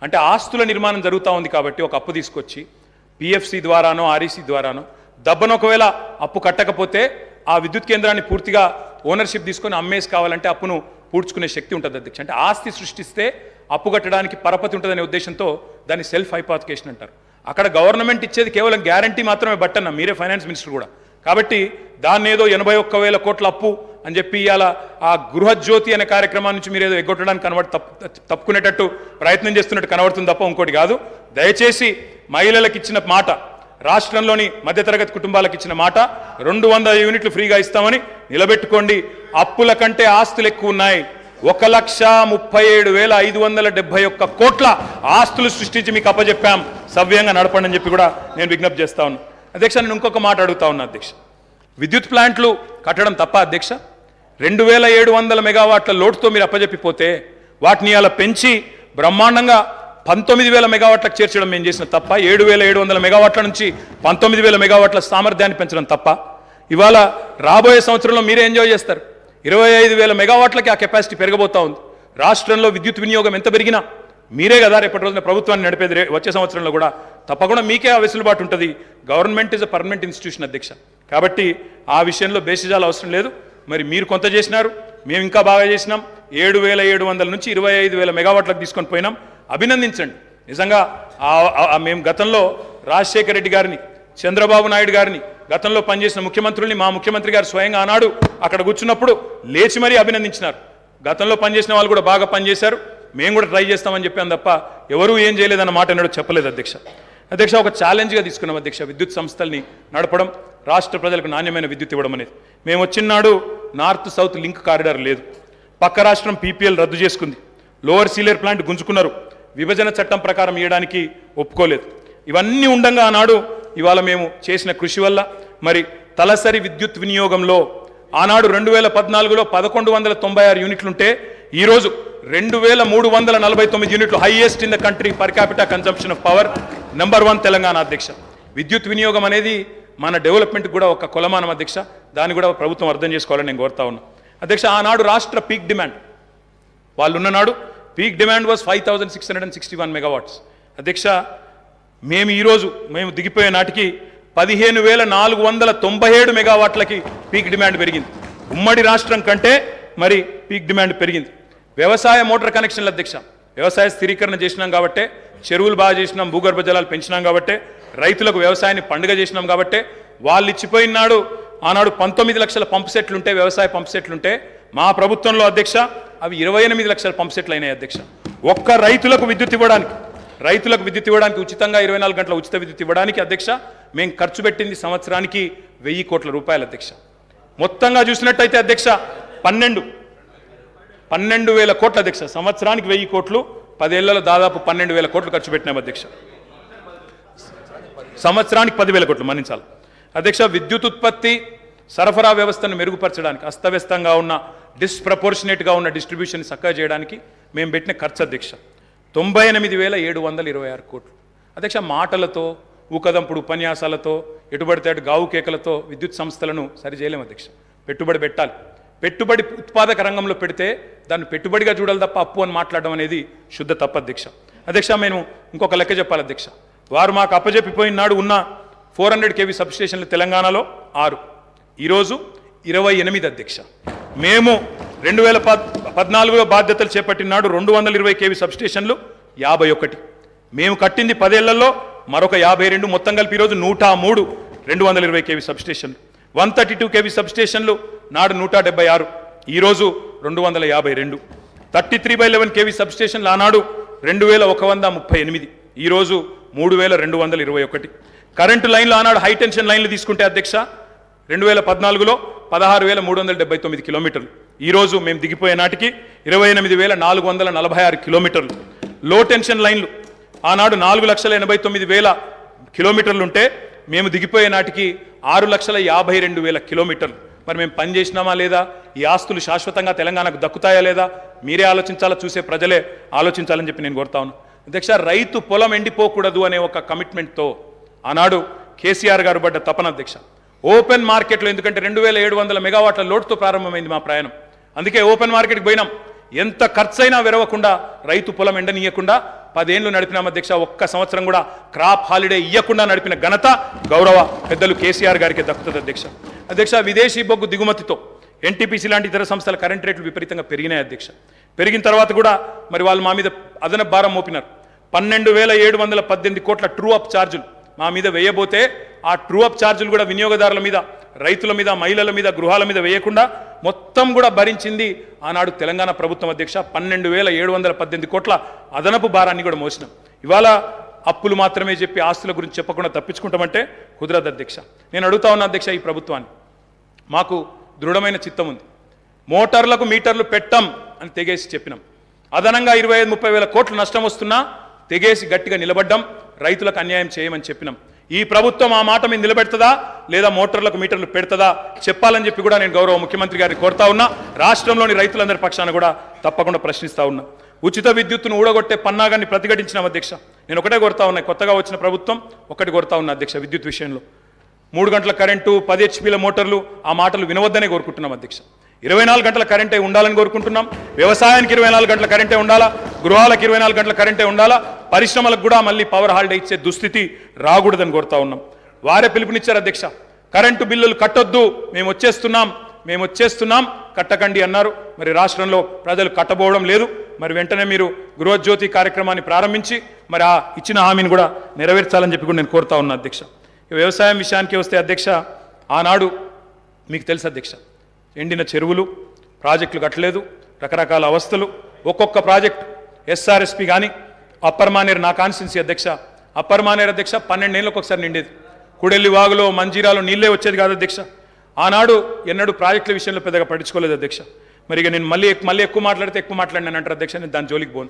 అంటే ఆస్తుల నిర్మాణం జరుగుతూ ఉంది కాబట్టి ఒక అప్పు తీసుకొచ్చి పిఎఫ్సి ద్వారానో ఆర్ఈసి ద్వారానో దబ్బను ఒకవేళ అప్పు కట్టకపోతే ఆ విద్యుత్ కేంద్రాన్ని పూర్తిగా ఓనర్షిప్ తీసుకొని అమ్మేసి కావాలంటే అప్పును పూడ్చుకునే శక్తి ఉంటుంది అధ్యక్ష. అంటే ఆస్తి సృష్టిస్తే అప్పు కట్టడానికి పరపతి ఉంటుందనే ఉద్దేశంతో దాన్ని సెల్ఫ్ హైపాతికేషన్ అంటారు. అక్కడ గవర్నమెంట్ ఇచ్చేది కేవలం గ్యారంటీ మాత్రమే బట్టన్న, మీరే ఫైనాన్స్ మినిస్టర్ కూడా. కాబట్టి దాన్ని ఏదో 81,000 కోట్ల అప్పు అని చెప్పి ఇవాళ ఆ గృహజ్యోతి అనే కార్యక్రమం నుంచి మీరు ఏదో ఎగ్గొట్టడానికి తప్పుకునేటట్టు ప్రయత్నం చేస్తున్నట్టు కనబడుతుంది తప్ప ఇంకోటి కాదు. దయచేసి మహిళలకు ఇచ్చిన మాట, రాష్ట్రంలోని మధ్యతరగతి కుటుంబాలకు ఇచ్చిన మాట 200 యూనిట్లు ఫ్రీగా ఇస్తామని నిలబెట్టుకోండి. అప్పుల కంటే ఆస్తులు ఎక్కువ ఉన్నాయి. 1,37,571 కోట్ల ఆస్తులు సృష్టించి మీకు అప్పచెప్పాం, సవ్యంగా నడపండి అని చెప్పి కూడా నేను విజ్ఞప్తి చేస్తా ఉన్నా అధ్యక్ష. నేను ఇంకొక మాట అడుగుతా ఉన్నా అధ్యక్ష. విద్యుత్ ప్లాంట్లు కట్టడం తప్ప అధ్యక్ష? 2,700 మెగావాట్ల లోటుతో మీరు అప్పచెప్పిపోతే వాటిని అలా పెంచి బ్రహ్మాండంగా 19,000 మెగావాట్లకు చేర్చడం మేము చేసిన తప్ప? 7,700 మెగావాట్ల నుంచి 19,000 మెగావాట్ల సామర్థ్యాన్ని పెంచడం తప్ప? ఇవాళ రాబోయే సంవత్సరంలో మీరే ఎంజాయ్ చేస్తారు. 25,000 మెగావాట్లకి ఆ కెపాసిటీ పెరగబోతా ఉంది. రాష్ట్రంలో విద్యుత్ వినియోగం ఎంత పెరిగినా మీరే కదా రేపటి రోజున ప్రభుత్వాన్ని నడిపేది. వచ్చే సంవత్సరంలో కూడా తప్పకుండా మీకే ఆ వెసులుబాటు ఉంటుంది. Government is a permanent institution అధ్యక్ష. కాబట్టి ఆ విషయంలో బేసిజాలు అవసరం లేదు. మరి మీరు కొంత చేసినారు, మేము ఇంకా బాగా చేసినాం. 7,700 నుంచి 25,000 మెగావాట్లకు తీసుకొని పోయినాం. అభినందించండి. నిజంగా మేము గతంలో రాజశేఖర రెడ్డి గారిని, చంద్రబాబు నాయుడు గారిని, గతంలో పనిచేసిన ముఖ్యమంత్రుల్ని మా ముఖ్యమంత్రి గారు స్వయంగా ఆనాడు అక్కడ కూర్చున్నప్పుడు లేచి మరీ అభినందించినారు. గతంలో పనిచేసిన వాళ్ళు కూడా బాగా పనిచేశారు, మేము కూడా ట్రై చేస్తామని చెప్పాం తప్ప ఎవరూ ఏం చేయలేదన్న మాట ఎన్నడూ చెప్పలేదు అధ్యక్ష. అధ్యక్ష ఒక ఛాలెంజ్గా తీసుకున్నాం అధ్యక్ష, విద్యుత్ సంస్థల్ని నడపడం, రాష్ట్ర ప్రజలకు నాణ్యమైన విద్యుత్ ఇవ్వడం అనేది. మేము వచ్చినాడు నార్త్ సౌత్ లింక్ కారిడార్ లేదు, పక్క రాష్ట్రం పీపీఎల్ రద్దు చేసుకుంది, లోవర్ సీలేర్ ప్లాంట్ గుంజుకున్నారు, విభజన చట్టం ప్రకారం ఇవ్వడానికి ఒప్పుకోలేదు. ఇవన్నీ ఉండగా ఆనాడు ఇవాళ మేము చేసిన కృషి వల్ల మరి తలసరి విద్యుత్ వినియోగంలో ఆనాడు 2014లో 1,196 యూనిట్లుంటే ఈరోజు 2,349 యూనిట్లు, highest in the country per capital consumption of power, number 1 Telangana అధ్యక్ష. విద్యుత్ వినియోగం అనేది మన డెవలప్మెంట్ కూడా ఒక కొలమానం అధ్యక్ష. దాన్ని కూడా ప్రభుత్వం అర్థం చేసుకోవాలని నేను కోరుతా ఉన్నా అధ్యక్ష. ఆనాడు రాష్ట్ర పీక్ డిమాండ్ వాళ్ళు ఉన్ననాడు పీక్ డిమాండ్ వాజ్ 5,661 మెగావాట్స్ అధ్యక్ష. మేము దిగిపోయే నాటికి 15,497 మెగావాట్లకి పీక్ డిమాండ్ పెరిగింది. ఉమ్మడి రాష్ట్రం కంటే మరి పీక్ డిమాండ్ పెరిగింది. వ్యవసాయ మోటార్ కనెక్షన్ల అధ్యక్ష, వ్యవసాయ స్థిరీకరణ చేసినాం కాబట్టే, చెరువులు బాగా చేసినాం, భూగర్భ జలాలు పెంచినాం కాబట్టే, రైతులకు వ్యవసాయాన్ని పండుగ చేసినాం కాబట్టే వాళ్ళు ఇచ్చిపోయినాడు. ఆనాడు 19 లక్షల పంప్ సెట్లుంటే, వ్యవసాయ పంప్ సెట్లుంటే మా ప్రభుత్వంలో అధ్యక్ష అవి 28 లక్షల పంప్ సెట్లు అయినాయి అధ్యక్ష. ఒక్క రైతులకు విద్యుత్ ఇవ్వడానికి ఉచితంగా 24 గంటల ఉచిత విద్యుత్ ఇవ్వడానికి అధ్యక్ష మేము ఖర్చు పెట్టింది సంవత్సరానికి 1,000 కోట్ల రూపాయలు అధ్యక్ష. మొత్తంగా చూసినట్టయితే అధ్యక్ష 12,000 కోట్ల అధ్యక్ష. సంవత్సరానికి 1,000 కోట్లు, 10 ఏళ్లలో దాదాపు 12,000 కోట్లు ఖర్చు పెట్టినాం అధ్యక్ష. సంవత్సరానికి 10,000 కోట్లు మన్నించాలి అధ్యక్ష. విద్యుత్ ఉత్పత్తి సరఫరా వ్యవస్థను మెరుగుపరచడానికి, అస్తవ్యస్తంగా ఉన్న డిస్ప్రపోర్షనేట్గా ఉన్న డిస్ట్రిబ్యూషన్ చక్కగా చేయడానికి మేము పెట్టిన ఖర్చు అధ్యక్ష 98,726 కోట్లు అధ్యక్ష. మాటలతో, ఊకదంపుడు ఉపన్యాసాలతో, ఎటుబడితే అటు గావు కేకలతో విద్యుత్ సంస్థలను సరి చేయలేము అధ్యక్ష. పెట్టుబడి పెట్టాలి. పెట్టుబడి ఉత్పాదక రంగంలో పెడితే దాన్ని పెట్టుబడిగా చూడాలి తప్ప అప్పు అని మాట్లాడడం అనేది శుద్ధ తప్పు అధ్యక్ష. అధ్యక్ష నేను ఇంకొక లెక్క చెప్పాలి అధ్యక్ష. వారు మాకు అప్పజెప్పిపోయిన నాడు ఉన్న 400 kV సబ్స్టేషన్లు తెలంగాణలో 6, ఈరోజు 28 అధ్యక్ష. మేము 2014లో బాధ్యతలు చేపట్టిన నాడు 220 kV సబ్స్టేషన్లు 51. మేము కట్టింది 10 ఏళ్లలో మరొక 52, మొత్తం కలిపి ఈరోజు 103 220 kV సబ్స్టేషన్లు. 132 kV సబ్స్టేషన్లు నాడు 176, ఈరోజు 252. 33/11 kV సబ్స్టేషన్లు ఆనాడు 2138, ఈరోజు 3221. కరెంటు లైన్లు ఆనాడు హై టెన్షన్ లైన్లు తీసుకుంటే అధ్యక్ష 2014లో 16,379 కిలోమీటర్లు, ఈరోజు మేము దిగిపోయే నాటికి 28,446 కిలోమీటర్లు. లో టెన్షన్ లైన్లు ఆనాడు 4,89,000 కిలోమీటర్లు ఉంటే మేము దిగిపోయే నాటికి 6,52,000 కిలోమీటర్లు. మరి మేము పని చేసినామా లేదా? ఈ ఆస్తులు శాశ్వతంగా తెలంగాణకు దక్కుతాయా లేదా? మీరే ఆలోచించాలా, చూసే ప్రజలే ఆలోచించాలని చెప్పి నేను కోరుతా ఉన్నాను అధ్యక్ష. రైతు పొలం ఎండిపోకూడదు అనే ఒక కమిట్మెంట్తో ఆనాడు కేసీఆర్ గారు పడ్డ తపన అధ్యక్ష. ఓపెన్ మార్కెట్లో, ఎందుకంటే 2,700 మెగావాట్ల లోడ్తో ప్రారంభమైంది మా ప్రయాణం, అందుకే ఓపెన్ మార్కెట్కి పోయినాం. ఎంత ఖర్చైనా విరవకుండా, రైతు పొలం ఎండనీయకుండా 10 ఏళ్ళు నడిపినాం అధ్యక్ష. ఒక్క సంవత్సరం కూడా క్రాప్ హాలిడే ఇవ్వకుండా నడిపిన ఘనత గౌరవ పెద్దలు కేసీఆర్ గారికి దక్కుతుంది అధ్యక్ష. అధ్యక్ష విదేశీ బొగ్గు దిగుమతితో ఎన్టీపీసీ లాంటి ఇతర సంస్థల కరెంట్ రేట్లు విపరీతంగా పెరిగినాయి అధ్యక్ష. పెరిగిన తర్వాత కూడా మరి వాళ్ళు మా మీద అదనపు భారం మోపినారు. 12,718 కోట్ల ట్రూ అప్ ఛార్జీలు మా మీద వేయబోతే ఆ ట్రూ అప్ ఛార్జీలు కూడా వినియోగదారుల మీద, రైతుల మీద, మహిళల మీద, గృహాల మీద వేయకుండా మొత్తం కూడా భరించింది ఆనాడు తెలంగాణ ప్రభుత్వం అధ్యక్ష. 12,718 కోట్ల అదనపు భారాన్ని కూడా మోసినాం. ఇవాళ అప్పులు మాత్రమే చెప్పి ఆస్తుల గురించి చెప్పకుండా తప్పించుకుంటామంటే కుదరదు అధ్యక్ష. నేను అడుగుతా ఉన్నా అధ్యక్ష, ఈ ప్రభుత్వాన్ని మాకు దృఢమైన చిత్తం ఉంది. మోటార్లకు మీటర్లు పెట్టం అని తెగేసి చెప్పినాం. అదనంగా 25-30 కోట్ల నష్టం వస్తున్నా తెగేసి గట్టిగా నిలబడ్డం. రైతులకు అన్యాయం చేయమని చెప్పినాం. ఈ ప్రభుత్వం ఆ మాట మీద నిలబెడుతుందా లేదా మోటార్లకు మీటర్లు పెడుతుందా చెప్పాలని చెప్పి కూడా నేను గౌరవ ముఖ్యమంత్రి గారిని కోరుతా ఉన్నా. రాష్ట్రంలోని రైతులందరి పక్షాన కూడా తప్పకుండా ప్రశ్నిస్తా ఉన్నా. ఉచిత విద్యుత్తును ఊడగొట్టే పన్నాగాన్ని ప్రతిఘటించినాం అధ్యక్ష. నేను ఒకటే కోరుతా ఉన్నా, కొత్తగా వచ్చిన ప్రభుత్వం ఒకటి కోరుతా ఉన్నా అధ్యక్ష, విద్యుత్ విషయంలో 3 గంటల కరెంటు, 10 HP మోటార్లు, ఆ మాటలు వినవద్దనే కోరుకుంటున్నాం అధ్యక్ష. 24 గంటల కరెంటే ఉండాలని కోరుకుంటున్నాం. వ్యవసాయానికి 24 గంటల కరెంటే ఉండాలా, గృహాలకు 24 గంటల కరెంటే ఉండాలా, పరిశ్రమలకు కూడా మళ్ళీ పవర్ హాలిడే ఇచ్చే దుస్థితి రాకూడదని కోరుతా ఉన్నాం. వారే పిలుపునిచ్చారు అధ్యక్ష, కరెంటు బిల్లులు కట్టొద్దు, మేము వచ్చేస్తున్నాం కట్టకండి అన్నారు. మరి రాష్ట్రంలో ప్రజలు కట్టబోవడం లేదు. మరి వెంటనే మీరు గృహజ్యోతి కార్యక్రమాన్ని ప్రారంభించి మరి ఆ ఇచ్చిన హామీని కూడా నెరవేర్చాలని చెప్పి కూడా నేను కోరుతా ఉన్నా అధ్యక్ష. వ్యవసాయం విషయానికి వస్తే అధ్యక్ష, ఆనాడు మీకు తెలుసు అధ్యక్ష, ఎండిన చెరువులు, ప్రాజెక్టులు కట్టలేదు, రకరకాల అవస్థలు. ఒక్కొక్క ప్రాజెక్టు ఎస్ఆర్ఎస్పి కానీ అప్పర్ మానేరు, నా కాన్స్టిట్యున్సీ అధ్యక్ష, అప్పర్ మానేరు అధ్యక్ష 12 ఏళ్ళకి ఒకసారి నిండేది. కుడెల్లి వాగులో, మంజీరాలో నీళ్ళే వచ్చేది కాదు అధ్యక్ష. ఆనాడు ఎన్నడూ ప్రాజెక్టుల విషయంలో పెద్దగా పట్టించుకోలేదు అధ్యక్ష. మరి ఇక నేను మళ్ళీ ఎక్కువ మాట్లాడినాను అంటారు అధ్యక్ష. నేను దాని జోలికి పోను.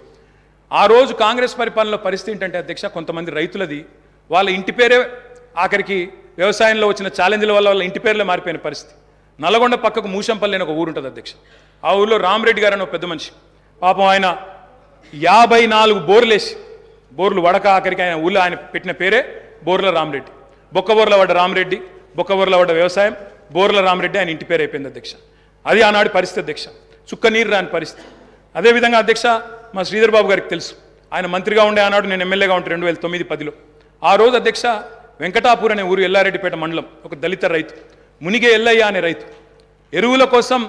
ఆ రోజు కాంగ్రెస్ పరిపాలనలో పరిస్థితి ఏంటంటే అధ్యక్ష, కొంతమంది రైతులది వాళ్ళ ఇంటి పేరే ఆఖరికి వ్యవసాయంలో వచ్చిన ఛాలెంజ్ల వల్ల వాళ్ళ ఇంటి పేర్లే మారిపోయిన పరిస్థితి. నల్గొండ పక్కకు మూషంపల్లి అని ఒక ఊరు ఉంటుంది అధ్యక్ష. ఆ ఊళ్ళో రామరెడ్డి గారు అని ఒక పెద్ద మనిషి, పాపం ఆయన 54 బోర్లు వడక ఆఖరికి ఆయన ఊళ్ళో ఆయన పెట్టిన పేరే బోర్ల రామరెడ్డి. బొక్కబోర్ల పడ్డ రామరెడ్డి, బొక్కబోర్ల పడ్డ వ్యవసాయం, బోర్ల రామరెడ్డి ఆయన ఇంటి పేరు అయిపోయింది అధ్యక్ష. అది ఆనాడు పరిస్థితి అధ్యక్ష, చుక్క నీరు రాని పరిస్థితి. అదేవిధంగా అధ్యక్ష మా శ్రీధర్ బాబు గారికి తెలుసు, ఆయన మంత్రిగా ఉండే ఆనాడు, నేను ఎమ్మెల్యేగా ఉంటే 2009-10లో. ఆ రోజు అధ్యక్ష వెంకటాపూర్ అనే ఊరు, ఎల్లారెడ్డిపేట మండలం, ఒక దళిత రైతు మునిగే ఎల్లయ్య అనే రైతు ఎరువుల కోసం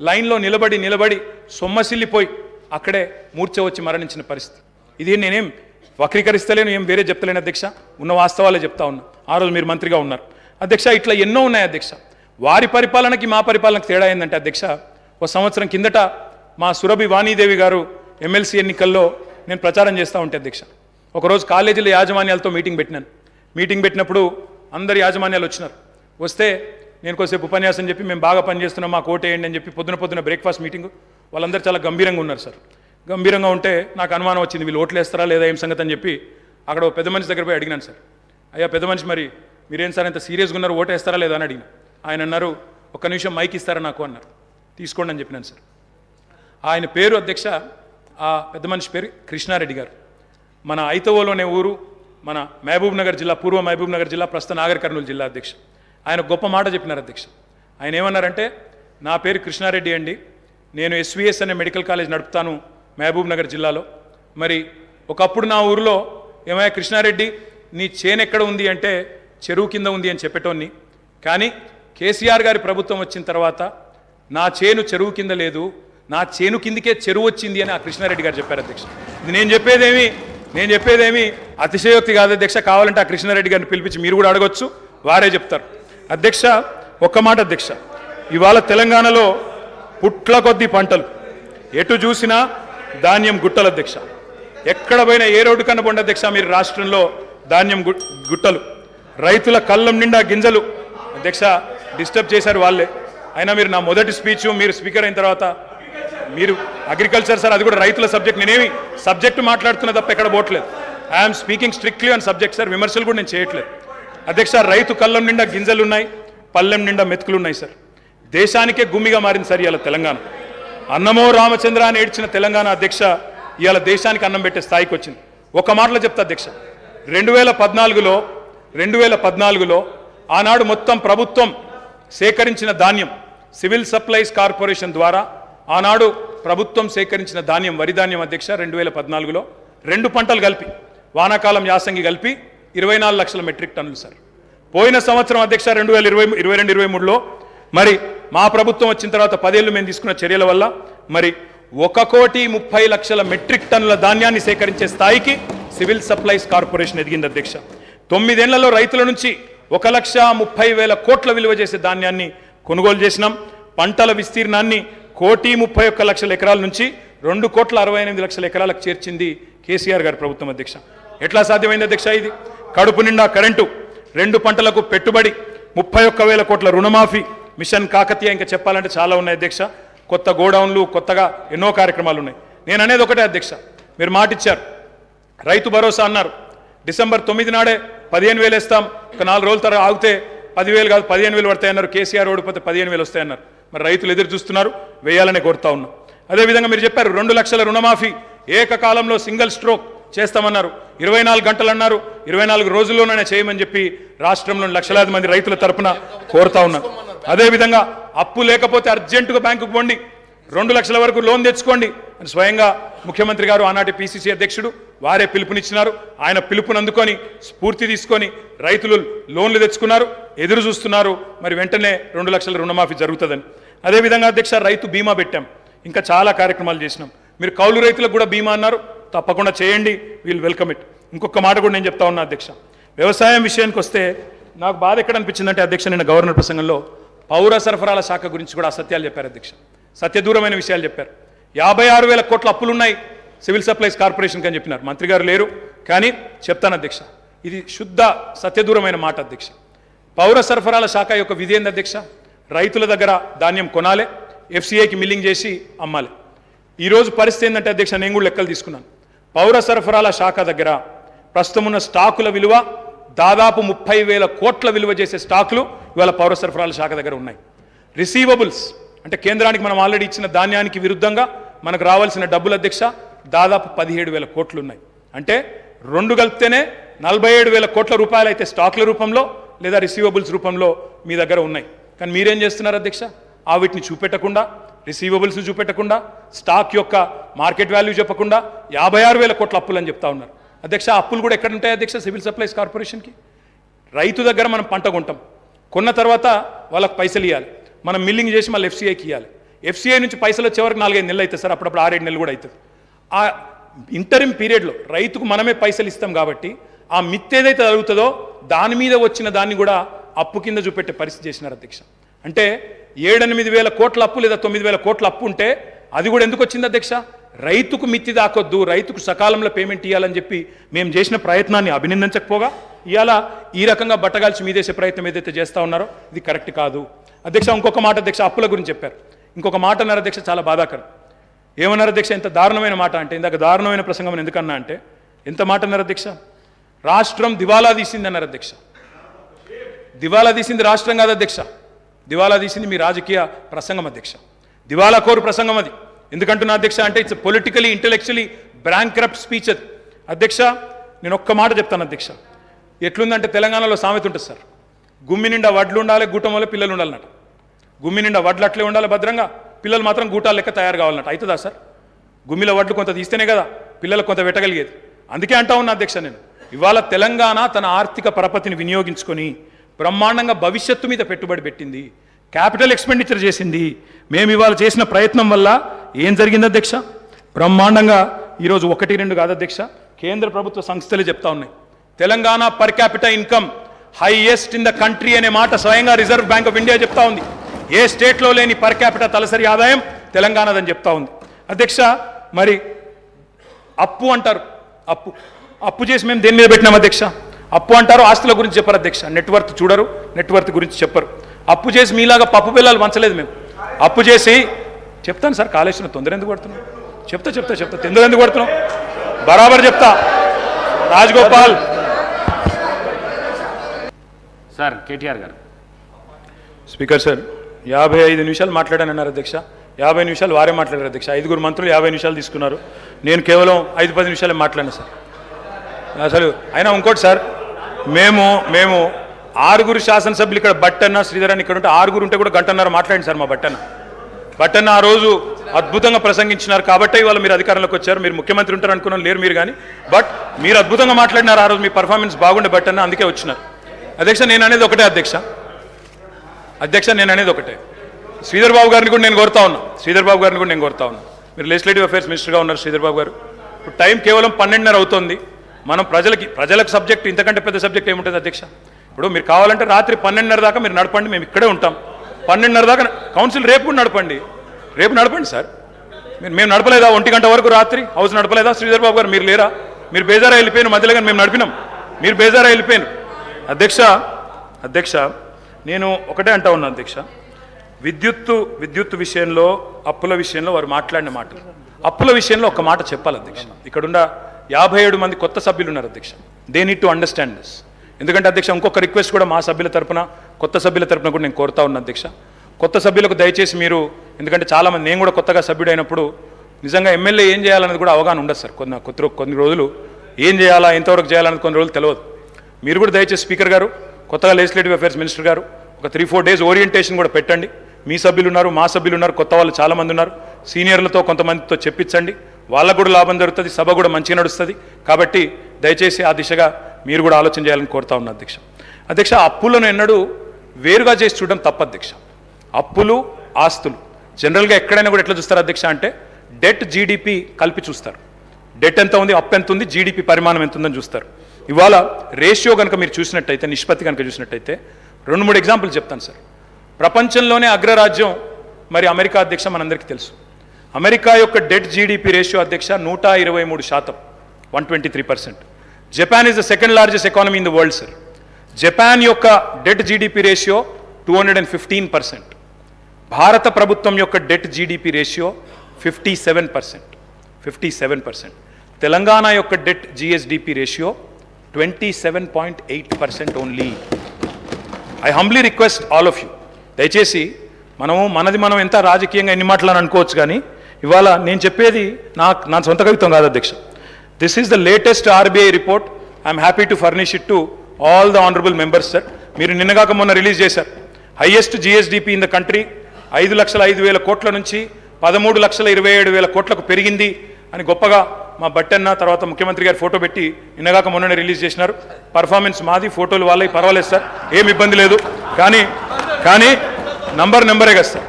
లైన్లో నిలబడి సొమ్మసిల్లిపోయి అక్కడే మూర్ఛ వచ్చి మరణించిన పరిస్థితి. ఇది నేనేం వక్రీకరిస్తలేను, ఏం వేరే చెప్తలేను అధ్యక్ష, ఉన్న వాస్తవాలే చెప్తా ఉన్నా. ఆ రోజు మీరు మంత్రిగా ఉన్నారు అధ్యక్ష. ఇట్లా ఎన్నో ఉన్నాయి అధ్యక్ష. వారి పరిపాలనకి మా పరిపాలనకి తేడా ఏంటంటే అధ్యక్ష, ఒక సంవత్సరం కిందట మా సురభి వాణీదేవి గారు ఎమ్మెల్సీ ఎన్నికల్లో నేను ప్రచారం చేస్తూ ఉంటే అధ్యక్ష, ఒకరోజు కాలేజీల యాజమాన్యాలతో మీటింగ్ పెట్టినప్పుడు అందరు యాజమాన్యాలు వచ్చినారు. వస్తే నేను కొద్దిసేపు ఉపన్యాసం చెప్పి మేము బాగా పనిచేస్తున్నాం, మాకు ఓటేయండి అని చెప్పి పొద్దున బ్రేక్ఫాస్ట్ మీటింగ్, వాళ్ళందరూ చాలా గంభీరంగా ఉన్నారు సార్. గంభీరంగా ఉంటే నాకు అనుమానం వచ్చింది, వీళ్ళు ఓట్లు వేస్తారా లేదా ఏం సంగతి అని చెప్పి అక్కడ పెద్ద మనిషి దగ్గర పోయి అడిగినాను సార్. అయ్యా పెద్ద మనిషి మరి మీరేం సార్ ఇంత సీరియస్గా ఉన్నారు, ఓటేస్తారా లేదా అని అడిగిన. ఆయన అన్నారు, ఒక్క నిమిషం మైక్ ఇస్తారా నాకు అన్నారు. తీసుకోండి అని చెప్పినాను సార్. ఆయన పేరు అధ్యక్ష, ఆ పెద్ద మనిషి పేరు కృష్ణారెడ్డి గారు. మన ఐతవోలోనే ఊరు, మన మహబూబ్ నగర్ జిల్లా, పూర్వ మహబూబ్ నగర్ జిల్లా, ప్రస్తుత నాగర్ కర్నూలు జిల్లా అధ్యక్ష. ఆయన గొప్ప మాట చెప్పినారు అధ్యక్ష. ఆయన ఏమన్నారంటే, నా పేరు కృష్ణారెడ్డి అండి, నేను ఎస్విఎస్ అనే మెడికల్ కాలేజ్ నడుపుతాను మహబూబ్ నగర్ జిల్లాలో. మరి ఒకప్పుడు నా ఊరిలో ఏమయ్యా కృష్ణారెడ్డి నీ చేను ఎక్కడ ఉంది అంటే చెరువు కింద ఉంది అని చెప్పేటోన్ని, కానీ కేసీఆర్ గారి ప్రభుత్వం వచ్చిన తర్వాత నా చేను చెరువు కింద లేదు, నా చేను కిందికే చెరువు వచ్చింది అని ఆ కృష్ణారెడ్డి గారు చెప్పారు అధ్యక్ష. ఇది నేను చెప్పేదేమి అతిశయోక్తి కాదు అధ్యక్ష. కావాలంటే ఆ కృష్ణారెడ్డి గారిని పిలిపించి మీరు కూడా అడగొచ్చు, వారే చెప్తారు అధ్యక్ష. ఒక్క మాట అధ్యక్ష, ఇవాళ తెలంగాణలో పుట్ల కొద్ది పంటలు, ఎటు చూసినా ధాన్యం గుట్టలు అధ్యక్ష. ఎక్కడ పోయినా ఏ రోడ్డు కన్నా పోండి అధ్యక్ష మీరు రాష్ట్రంలో ధాన్యం గుట్టలు, రైతుల కళ్ళం నిండా గింజలు అధ్యక్ష. డిస్టర్బ్ చేశారు వాళ్ళే. అయినా మీరు నా మొదటి స్పీచ్ మీరు స్పీకర్ అయిన తర్వాత మీరు అగ్రికల్చర్ సార్, అది కూడా రైతుల సబ్జెక్ట్, నేనేమి సబ్జెక్టు మాట్లాడుతున్నా తప్ప ఎక్కడ పోవట్లేదు. I'm speaking strictly on subject sir, విమర్శలు కూడా నేను చేయట్లేదు అధ్యక్ష. రైతు కళ్ళం నిండా గింజలు ఉన్నాయి, పల్లెం నిండా మెతుకులు ఉన్నాయి సార్. దేశానికే గుమ్మిగా మారింది సార్ ఇవాళ తెలంగాణ. అన్నమో రామచంద్ర అని ఏడ్చిన తెలంగాణ అధ్యక్ష ఇవాళ దేశానికి అన్నం పెట్టే స్థాయికి వచ్చింది. ఒక మాటలో చెప్తా అధ్యక్ష, 2014లో ఆనాడు మొత్తం ప్రభుత్వం సేకరించిన ధాన్యం, సివిల్ సప్లైస్ కార్పొరేషన్ ద్వారా ఆనాడు ప్రభుత్వం సేకరించిన ధాన్యం, వరి ధాన్యం అధ్యక్ష 2014లో 2 పంటలు కలిపి, వానాకాలం యాసంగి కలిపి 24 లక్షల మెట్రిక్ టన్నులు సార్. పోయిన సంవత్సరం అధ్యక్ష 2022-23లో మరి మా ప్రభుత్వం వచ్చిన తర్వాత 10 ఏళ్ళు మేము తీసుకున్న చర్యల వల్ల మరి 1,30,00,000 మెట్రిక్ టన్నుల ధాన్యాన్ని సేకరించే స్థాయికి సివిల్ సప్లైస్ కార్పొరేషన్ ఎదిగింది అధ్యక్ష. 9 ఏళ్లలో రైతుల నుంచి 1,30,000 కోట్ల విలువ చేసే ధాన్యాన్ని కొనుగోలు చేసినాం. పంటల విస్తీర్ణాన్ని 1,31,00,000 ఎకరాల నుంచి 2,68,00,000 ఎకరాలకు చేర్చింది కేసీఆర్ గారి ప్రభుత్వం అధ్యక్ష. ఎట్లా సాధ్యమైంది అధ్యక్ష ఇది? కడుపు నిండా కరెంటు, 2 పంటలకు పెట్టుబడి, 31,000 కోట్ల రుణమాఫీ, మిషన్ కాకతీయ, ఇంకా చెప్పాలంటే చాలా ఉన్నాయి అధ్యక్ష. కొత్త గోడౌన్లు, కొత్తగా ఎన్నో కార్యక్రమాలు ఉన్నాయి. నేను అనేది ఒకటే అధ్యక్ష, మీరు మాట ఇచ్చారు, రైతు భరోసా అన్నారు. డిసెంబర్ 9 నాడే 15,000 వేస్తాం, ఒక 4 రోజుల తర్వాత ఆగితే 10,000 కాదు 15,000 పడతాయన్నారు. కేసీఆర్ ఓడిపోతే 15,000 వస్తాయన్నారు. మరి రైతులు ఎదురు చూస్తున్నారు, వేయాలనే కోరుతా ఉన్నాం. అదేవిధంగా మీరు చెప్పారు 2 లక్షల రుణమాఫీ ఏకకాలంలో సింగిల్ స్ట్రోక్ చేస్తామన్నారు. 24 గంటలు అన్నారు, 24 రోజుల్లోనే చేయమని చెప్పి రాష్ట్రంలోని లక్షలాది మంది రైతుల తరపున కోరుతా ఉన్నారు. అదేవిధంగా అప్పు లేకపోతే అర్జెంటుగా బ్యాంకుకు పోండి, 2 లక్షల వరకు లోన్ తెచ్చుకోండి అని స్వయంగా ముఖ్యమంత్రి గారు, ఆనాటి పిసిసి అధ్యక్షుడు వారే పిలుపునిచ్చినారు. ఆయన పిలుపుని అందుకొని స్ఫూర్తి తీసుకొని రైతులు లోన్లు తెచ్చుకున్నారు, ఎదురు చూస్తున్నారు. మరి వెంటనే 2 లక్షల రుణమాఫీ జరుగుతుందని. అదేవిధంగా అధ్యక్ష రైతు బీమా పెట్టాం, ఇంకా చాలా కార్యక్రమాలు చేసినాం. మీరు కౌలు రైతులకు కూడా బీమా అన్నారు, తప్పకుండా చేయండి, వీల్ వెల్కమ్ ఇట్. ఇంకొక మాట కూడా నేను చెప్తా ఉన్నా అధ్యక్ష, వ్యవసాయం విషయానికి వస్తే నాకు బాధ ఎక్కడ అనిపించిందంటే అధ్యక్ష, నిన్న గవర్నర్ ప్రసంగంలో పౌర సరఫరాల శాఖ గురించి కూడా అసత్యాలు చెప్పారు అధ్యక్ష, సత్యదూరమైన విషయాలు చెప్పారు. 56,000 కోట్ల అప్పులున్నాయి సివిల్ సప్లైస్ కార్పొరేషన్కి అని చెప్పినారు. మంత్రి గారు లేరు కానీ చెప్తాను అధ్యక్ష, ఇది శుద్ధ సత్యదూరమైన మాట అధ్యక్ష. పౌర సరఫరాల శాఖ యొక్క విధి ఏంది అధ్యక్ష? రైతుల దగ్గర ధాన్యం కొనాలి, ఎఫ్సిఐకి మిల్లింగ్ చేసి అమ్మాలి. ఈరోజు పరిస్థితి ఏంటంటే అధ్యక్ష, నేను కూడా లెక్కలు తీసుకున్నాను. పౌర సరఫరాల శాఖ దగ్గర ప్రస్తుతం ఉన్న స్టాకుల విలువ దాదాపు 30,000 కోట్ల విలువ చేసే స్టాకులు ఇవాళ పౌర సరఫరాల శాఖ దగ్గర ఉన్నాయి. రిసీవబుల్స్ అంటే కేంద్రానికి మనం ఆల్రెడీ ఇచ్చిన ధాన్యానికి విరుద్ధంగా మనకు రావాల్సిన డబ్బులు అధ్యక్ష దాదాపు 17,000 కోట్లు ఉన్నాయి. అంటే 2 కలిపితేనే 47,000 కోట్ల రూపాయలు అయితే స్టాక్ల రూపంలో లేదా రిసీవబుల్స్ రూపంలో మీ దగ్గర ఉన్నాయి. కానీ మీరేం చేస్తున్నారు అధ్యక్ష? ఆ వీటిని చూపెట్టకుండా, రిసీవబుల్స్ని చూపెట్టకుండా, స్టాక్ యొక్క మార్కెట్ వాల్యూ చెప్పకుండా 56,000 కోట్ల అప్పులు అని చెప్తా ఉన్నారు అధ్యక్ష. అప్పులు కూడా ఎక్కడ ఉంటాయి అధ్యక్ష? సివిల్ సప్లైస్ కార్పొరేషన్కి. రైతు దగ్గర మనం పంట కొంటాం, కొన్న తర్వాత వాళ్ళకి పైసలు ఇవ్వాలి, మనం మిల్లింగ్ చేసి మళ్ళీ ఎఫ్సిఐకి ఇవ్వాలి. ఎఫ్సిఐ నుంచి పైసలు వచ్చే వరకు 4-5 నెలలు అవుతుంది సార్, అప్పుడప్పుడు 6-7 నెలలు కూడా అవుతుంది. ఆ ఇంటరిమ్ పీరియడ్లో రైతుకు మనమే పైసలు ఇస్తాం కాబట్టి ఆ మిత్ ఏదైతే జరుగుతుందో దాని మీద వచ్చిన దాన్ని కూడా అప్పు కింద చూపెట్టే పరిస్థితి చేసినారు అధ్యక్ష. అంటే 7-8 వేల కోట్ల అప్పు లేదా 9,000 కోట్ల అప్పు ఉంటే అది కూడా ఎందుకు వచ్చింది అధ్యక్ష? రైతుకు మిత్తి దాకొద్దు, రైతుకు సకాలంలో పేమెంట్ ఇవ్వాలని చెప్పి మేము చేసిన ప్రయత్నాన్ని అభినందించకపోగా ఇవాళ ఈ రకంగా బట్టగాల్చి మీదేసే ప్రయత్నం ఏదైతే చేస్తూ ఉన్నారో ఇది కరెక్ట్ కాదు అధ్యక్ష. ఇంకొక మాట అధ్యక్ష, అప్పుల గురించి చెప్పారు. ఇంకొక మాట అన్నారు అధ్యక్ష, చాలా బాధాకరం. ఏమన్నారు అధ్యక్ష? ఎంత దారుణమైన మాట అంటే, ఇందాక దారుణమైన ప్రసంగం ఎందుకన్నా అంటే ఎంత మాట అన్నారు అధ్యక్ష? రాష్ట్రం దివాలా తీసింది అన్నారు అధ్యక్ష. దివాలా తీసింది రాష్ట్రం కాదు అధ్యక్ష, దివాలా తీసింది మీ రాజకీయ ప్రసంగం అధ్యక్ష. దివాలా కోరు ప్రసంగం అది. ఎందుకంటున్నా అధ్యక్ష అంటే ఇట్స్ పొలిటికలీ ఇంటెలెక్చువలీ బ్రాంక్రప్ట్ స్పీచ్ అది అధ్యక్ష. నేను ఒక్క మాట చెప్తాను అధ్యక్ష. ఎట్లుందంటే తెలంగాణలో సామెత ఉంటుంది సార్, గుమ్మి నిండా వడ్లు ఉండాలి, గూటం వల్ల పిల్లలు ఉండాలన్నట. గుమ్మి నిండా వడ్లు అట్లే ఉండాలి భద్రంగా, పిల్లలు మాత్రం గూటాల లెక్క తయారు కావాలన్నట. అవుతుందా సార్? గుమ్మిలో వడ్లు కొంత తీస్తేనే కదా పిల్లలకు కొంత పెట్టగలిగేది. అందుకే అంటా ఉన్నా అధ్యక్ష నేను, ఇవాళ తెలంగాణ తన ఆర్థిక పరపతిని వినియోగించుకొని బ్రహ్మాండంగా భవిష్యత్తు మీద పెట్టుబడి పెట్టింది, క్యాపిటల్ ఎక్స్పెండిచర్ చేసింది. మేము ఇవాళ చేసిన ప్రయత్నం వల్ల ఏం జరిగింది అధ్యక్ష? బ్రహ్మాండంగా ఈరోజు 1-2 కాదు అధ్యక్ష, కేంద్ర ప్రభుత్వ సంస్థలే చెప్తా ఉన్నాయి, Telangana per capital income highest in the country అనే మాట స్వయంగా రిజర్వ్ బ్యాంక్ ఆఫ్ ఇండియా చెప్తా ఉంది. ఏ స్టేట్లో లేని పర్ క్యాపిటల్ తలసరి ఆదాయం తెలంగాణదని చెప్తా ఉంది అధ్యక్ష. మరి అప్పు అంటారు, అప్పు చేసి మేము దేని మీద పెట్టినాం అధ్యక్ష? అప్పు అంటారు, ఆస్తుల గురించి చెప్పరు అధ్యక్ష. నెట్వర్త్ చూడరు, నెట్వర్త్ గురించి చెప్పరు. అప్పు చేసి మీలాగా పప్పు పిల్లలు వంచలేదు మేము. అప్పు చేసి చెప్తాను సార్, కాళేశ్వరం తొందర ఎందుకు పడుతున్నాం? చెప్తా తొందర ఎందుకు పడుతున్నాం? బరాబర్ చెప్తా. రాజగోపాల్ సార్, కేటీఆర్ గారు. స్పీకర్ సార్, 55 నిమిషాలు మాట్లాడానన్నారు అధ్యక్ష. 50 నిమిషాలు వారే మాట్లాడారు అధ్యక్ష. 5 మంత్రులు 50 నిమిషాలు తీసుకున్నారు, నేను కేవలం 5-10 నిమిషాలే మాట్లాడాను సార్. అసలు అయినా ఇంకోటి సార్, మేము 6 శాసనసభ్యులు ఇక్కడ బట్టన్న శ్రీధర్ అని ఇక్కడ ఉంటే 6 ఉంటే కూడా గంటన్నర మాట్లాడింది సార్. మా బట్టన్న ఆ రోజు అద్భుతంగా ప్రసంగించినారు కాబట్టి ఇవాళ మీరు అధికారంలోకి వచ్చారు. మీరు ముఖ్యమంత్రి ఉంటారు అనుకున్నాను, లేరు మీరు కానీ, బట్ మీరు అద్భుతంగా మాట్లాడినారు ఆ రోజు. మీ పర్ఫార్మెన్స్ బాగుండే బట్టన్న, అందుకే వచ్చినారు అధ్యక్ష. నేను అనేది ఒకటే అధ్యక్ష, నేను అనేది ఒకటే. శ్రీధర్ బాబు గారిని కూడా నేను కోరుతా ఉన్నా, మీరు లెజిస్లేటివ్ అఫైర్స్ మినిస్టర్గా ఉన్నారు శ్రీధర్ బాబు గారు. ఇప్పుడు టైం కేవలం 12:30 అవుతుంది. మనం ప్రజలకు సబ్జెక్ట్ ఇంతకంటే పెద్ద సబ్జెక్ట్ ఏముంటుంది అధ్యక్ష? ఇప్పుడు మీరు కావాలంటే రాత్రి 12:30 దాకా మీరు నడపండి, మేము ఇక్కడే ఉంటాం. 12:30 దాకా కౌన్సిల్ రేపు కూడా నడపండి సార్. మేము నడపలేదా 1 గంట వరకు రాత్రి హౌస్ నడపలేదా? శ్రీధర్ బాబు గారు మీరు లేరా? మీరు బేజారా వెళ్ళిపోయిన మధ్యలో, కానీ మేము నడిపినాం, మీరు బేజారా వెళ్ళిపోయాను అధ్యక్ష. నేను ఒకటే అంటా ఉన్నా అధ్యక్ష, విద్యుత్తు విషయంలో, అప్పుల విషయంలో వారు మాట్లాడిన మాటలు, అప్పుల విషయంలో ఒక మాట చెప్పాలి అధ్యక్ష. ఇక్కడున్న 57 మంది కొత్త సభ్యులు ఉన్నారు అధ్యక్ష. They need to understand this. ఎందుకంటే అధ్యక్ష ఇంకొక రిక్వెస్ట్ కూడా మా సభ్యుల తరపున, కొత్త సభ్యుల తరపున కూడా నేను కోరుతా ఉన్నా అధ్యక్ష. కొత్త సభ్యులకు దయచేసి మీరు, ఎందుకంటే చాలామంది, నేను కూడా కొత్తగా సభ్యుడైనప్పుడు నిజంగా ఎమ్మెల్యే ఏం చేయాలన్నది కూడా అవగాహన ఉండదు సార్. కొన్ని రోజులు ఏం చేయాలా, ఎంతవరకు చేయాలన్నది కొన్ని రోజులు తెలియదు. మీరు కూడా దయచేసి స్పీకర్ గారు, కొత్తగా లెజిస్లేటివ్ అఫైర్స్ మినిస్టర్ గారు, ఒక 3-4 డేస్ ఓరియంటేషన్ కూడా పెట్టండి. మీ సభ్యులు ఉన్నారు, మా సభ్యులు ఉన్నారు, కొత్త వాళ్ళు చాలామంది ఉన్నారు, సీనియర్లతో కొంతమందితో చెప్పించండి, వాళ్ళకు కూడా లాభం జరుగుతుంది, సభ కూడా మంచిగా నడుస్తుంది. కాబట్టి దయచేసి ఆ దిశగా మీరు కూడా ఆలోచన చేయాలని కోరుతా ఉన్నా అధ్యక్ష. అప్పులను ఎన్నడూ వేరుగా చేసి చూడడం తప్పు అధ్యక్ష. అప్పులు, ఆస్తులు జనరల్గా ఎక్కడైనా కూడా ఎట్లా చూస్తారు అధ్యక్ష అంటే డెట్ జీడిపి కలిపి చూస్తారు. డెట్ ఎంత ఉంది, అప్పు ఎంత ఉంది, జీడిపి పరిమాణం ఎంత ఉందని చూస్తారు. ఇవాళ రేషియో కనుక మీరు చూసినట్టయితే, నిష్పత్తి కనుక చూసినట్టయితే 2-3 ఎగ్జాంపుల్ చెప్తాను సార్. ప్రపంచంలోనే అగ్రరాజ్యం మరి అమెరికా అధ్యక్ష, మనందరికీ తెలుసు. అమెరికా యొక్క డెట్ జీడిపి రేషియో అధ్యక్ష 123%, 123%. Japan is the second largest economy in the world sir. Japan యొక్క డెట్ జీడిపి రేషియో 215%. భారత ప్రభుత్వం యొక్క డెట్ జీడిపి రేషియో 57%. తెలంగాణ యొక్క debt GSDP ratio 27.8% only. I humbly request all of you, దయచేసి మనం ఎంత రాజకీయంగా ఎన్ని మాటలని అనుకోవచ్చు, కానీ ఇవాళ నేను చెప్పేది నా సొంత కవిత్వం కాదు అధ్యక్ష. This is the latest RBI report. I'm happy to furnish it to all the honourable members sir. మీరు నిన్నగాక మొన్న రిలీజ్ చేశారు. Highest GSDP in the country 5,05,000 కోట్ల నుంచి 13,27,000 కోట్లకు పెరిగింది అని గొప్పగా మా బట్టన్న తర్వాత ముఖ్యమంత్రి గారు ఫోటో పెట్టి నిన్నగాక మొన్ననే రిలీజ్ చేసినారు. పర్ఫార్మెన్స్ మాది, ఫోటోలు వాళ్ళవి, పర్వాలేదు సార్, ఏం ఇబ్బంది లేదు. కానీ నంబరే కదా సార్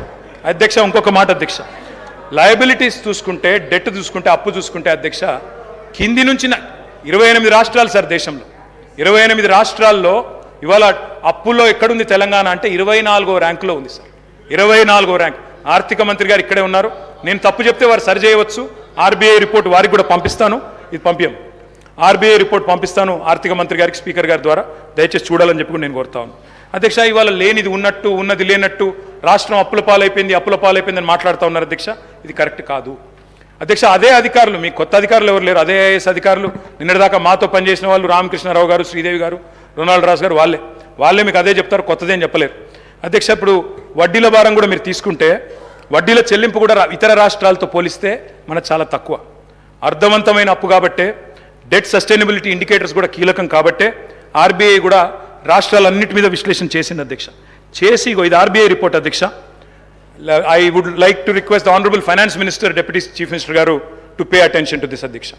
అధ్యక్ష. ఇంకొక మాట అధ్యక్ష, లయబిలిటీస్ చూసుకుంటే, డెట్ చూసుకుంటే, అప్పు చూసుకుంటే అధ్యక్ష, కింది నుంచి 28 రాష్ట్రాలు సార్ దేశంలో. 28 రాష్ట్రాల్లో ఇవాళ అప్పుల్లో ఎక్కడుంది తెలంగాణ అంటే 24వ ర్యాంకులో ఉంది సార్. 24వ ర్యాంక్. ఆర్థిక మంత్రి గారు ఇక్కడే ఉన్నారు. నేను తప్పు చెప్తే వారు సరి చేయవచ్చు. ఆర్బీఐ రిపోర్ట్ వారికి కూడా పంపిస్తాను, ఇది పంపించాం. ఆర్బీఐ రిపోర్ట్ పంపిస్తాను ఆర్థిక మంత్రి గారికి, స్పీకర్ గారి ద్వారా దయచేసి చూడాలని చెప్పి నేను కోరుతాను అధ్యక్ష. ఇవాళ లేనిది ఉన్నట్టు, ఉన్నది లేనట్టు, రాష్ట్రం అప్పుల పాలైపోయింది అని మాట్లాడుతూ ఉన్నారు అధ్యక్ష. ఇది కరెక్ట్ కాదు. అధ్యక్ష అదే అధికారులు, మీ కొత్త అధికారులు ఎవరు లేరు, అదే ఐఏఎస్ అధికారులు నిన్నటిదాకా మాతో పనిచేసిన వాళ్ళు రామకృష్ణారావు గారు, శ్రీదేవి గారు, రొనాల్డ్ రాజు గారు, వాళ్ళే మీకు అదే చెప్తారు, కొత్తదేం చెప్పలేరు. అధ్యక్ష ఇప్పుడు వడ్డీల భారం కూడా మీరు తీసుకుంటే వడ్డీల చెల్లింపు కూడా ఇతర రాష్ట్రాలతో పోలిస్తే మనకు చాలా తక్కువ. అర్థవంతమైన అప్పు కాబట్టే, డెట్ సస్టైనబిలిటీ ఇండికేటర్స్ కూడా కీలకం కాబట్టే ఆర్బీఐ కూడా రాష్ట్రాలన్నిటి మీద విశ్లేషణ చేసింది అధ్యక్ష. చేసి ఇది ఆర్బీఐ రిపోర్ట్ అధ్యక్ష. I would like to request the Honorable Finance Minister, Deputy Chief Minister Garu to pay attention to this Adhiksha.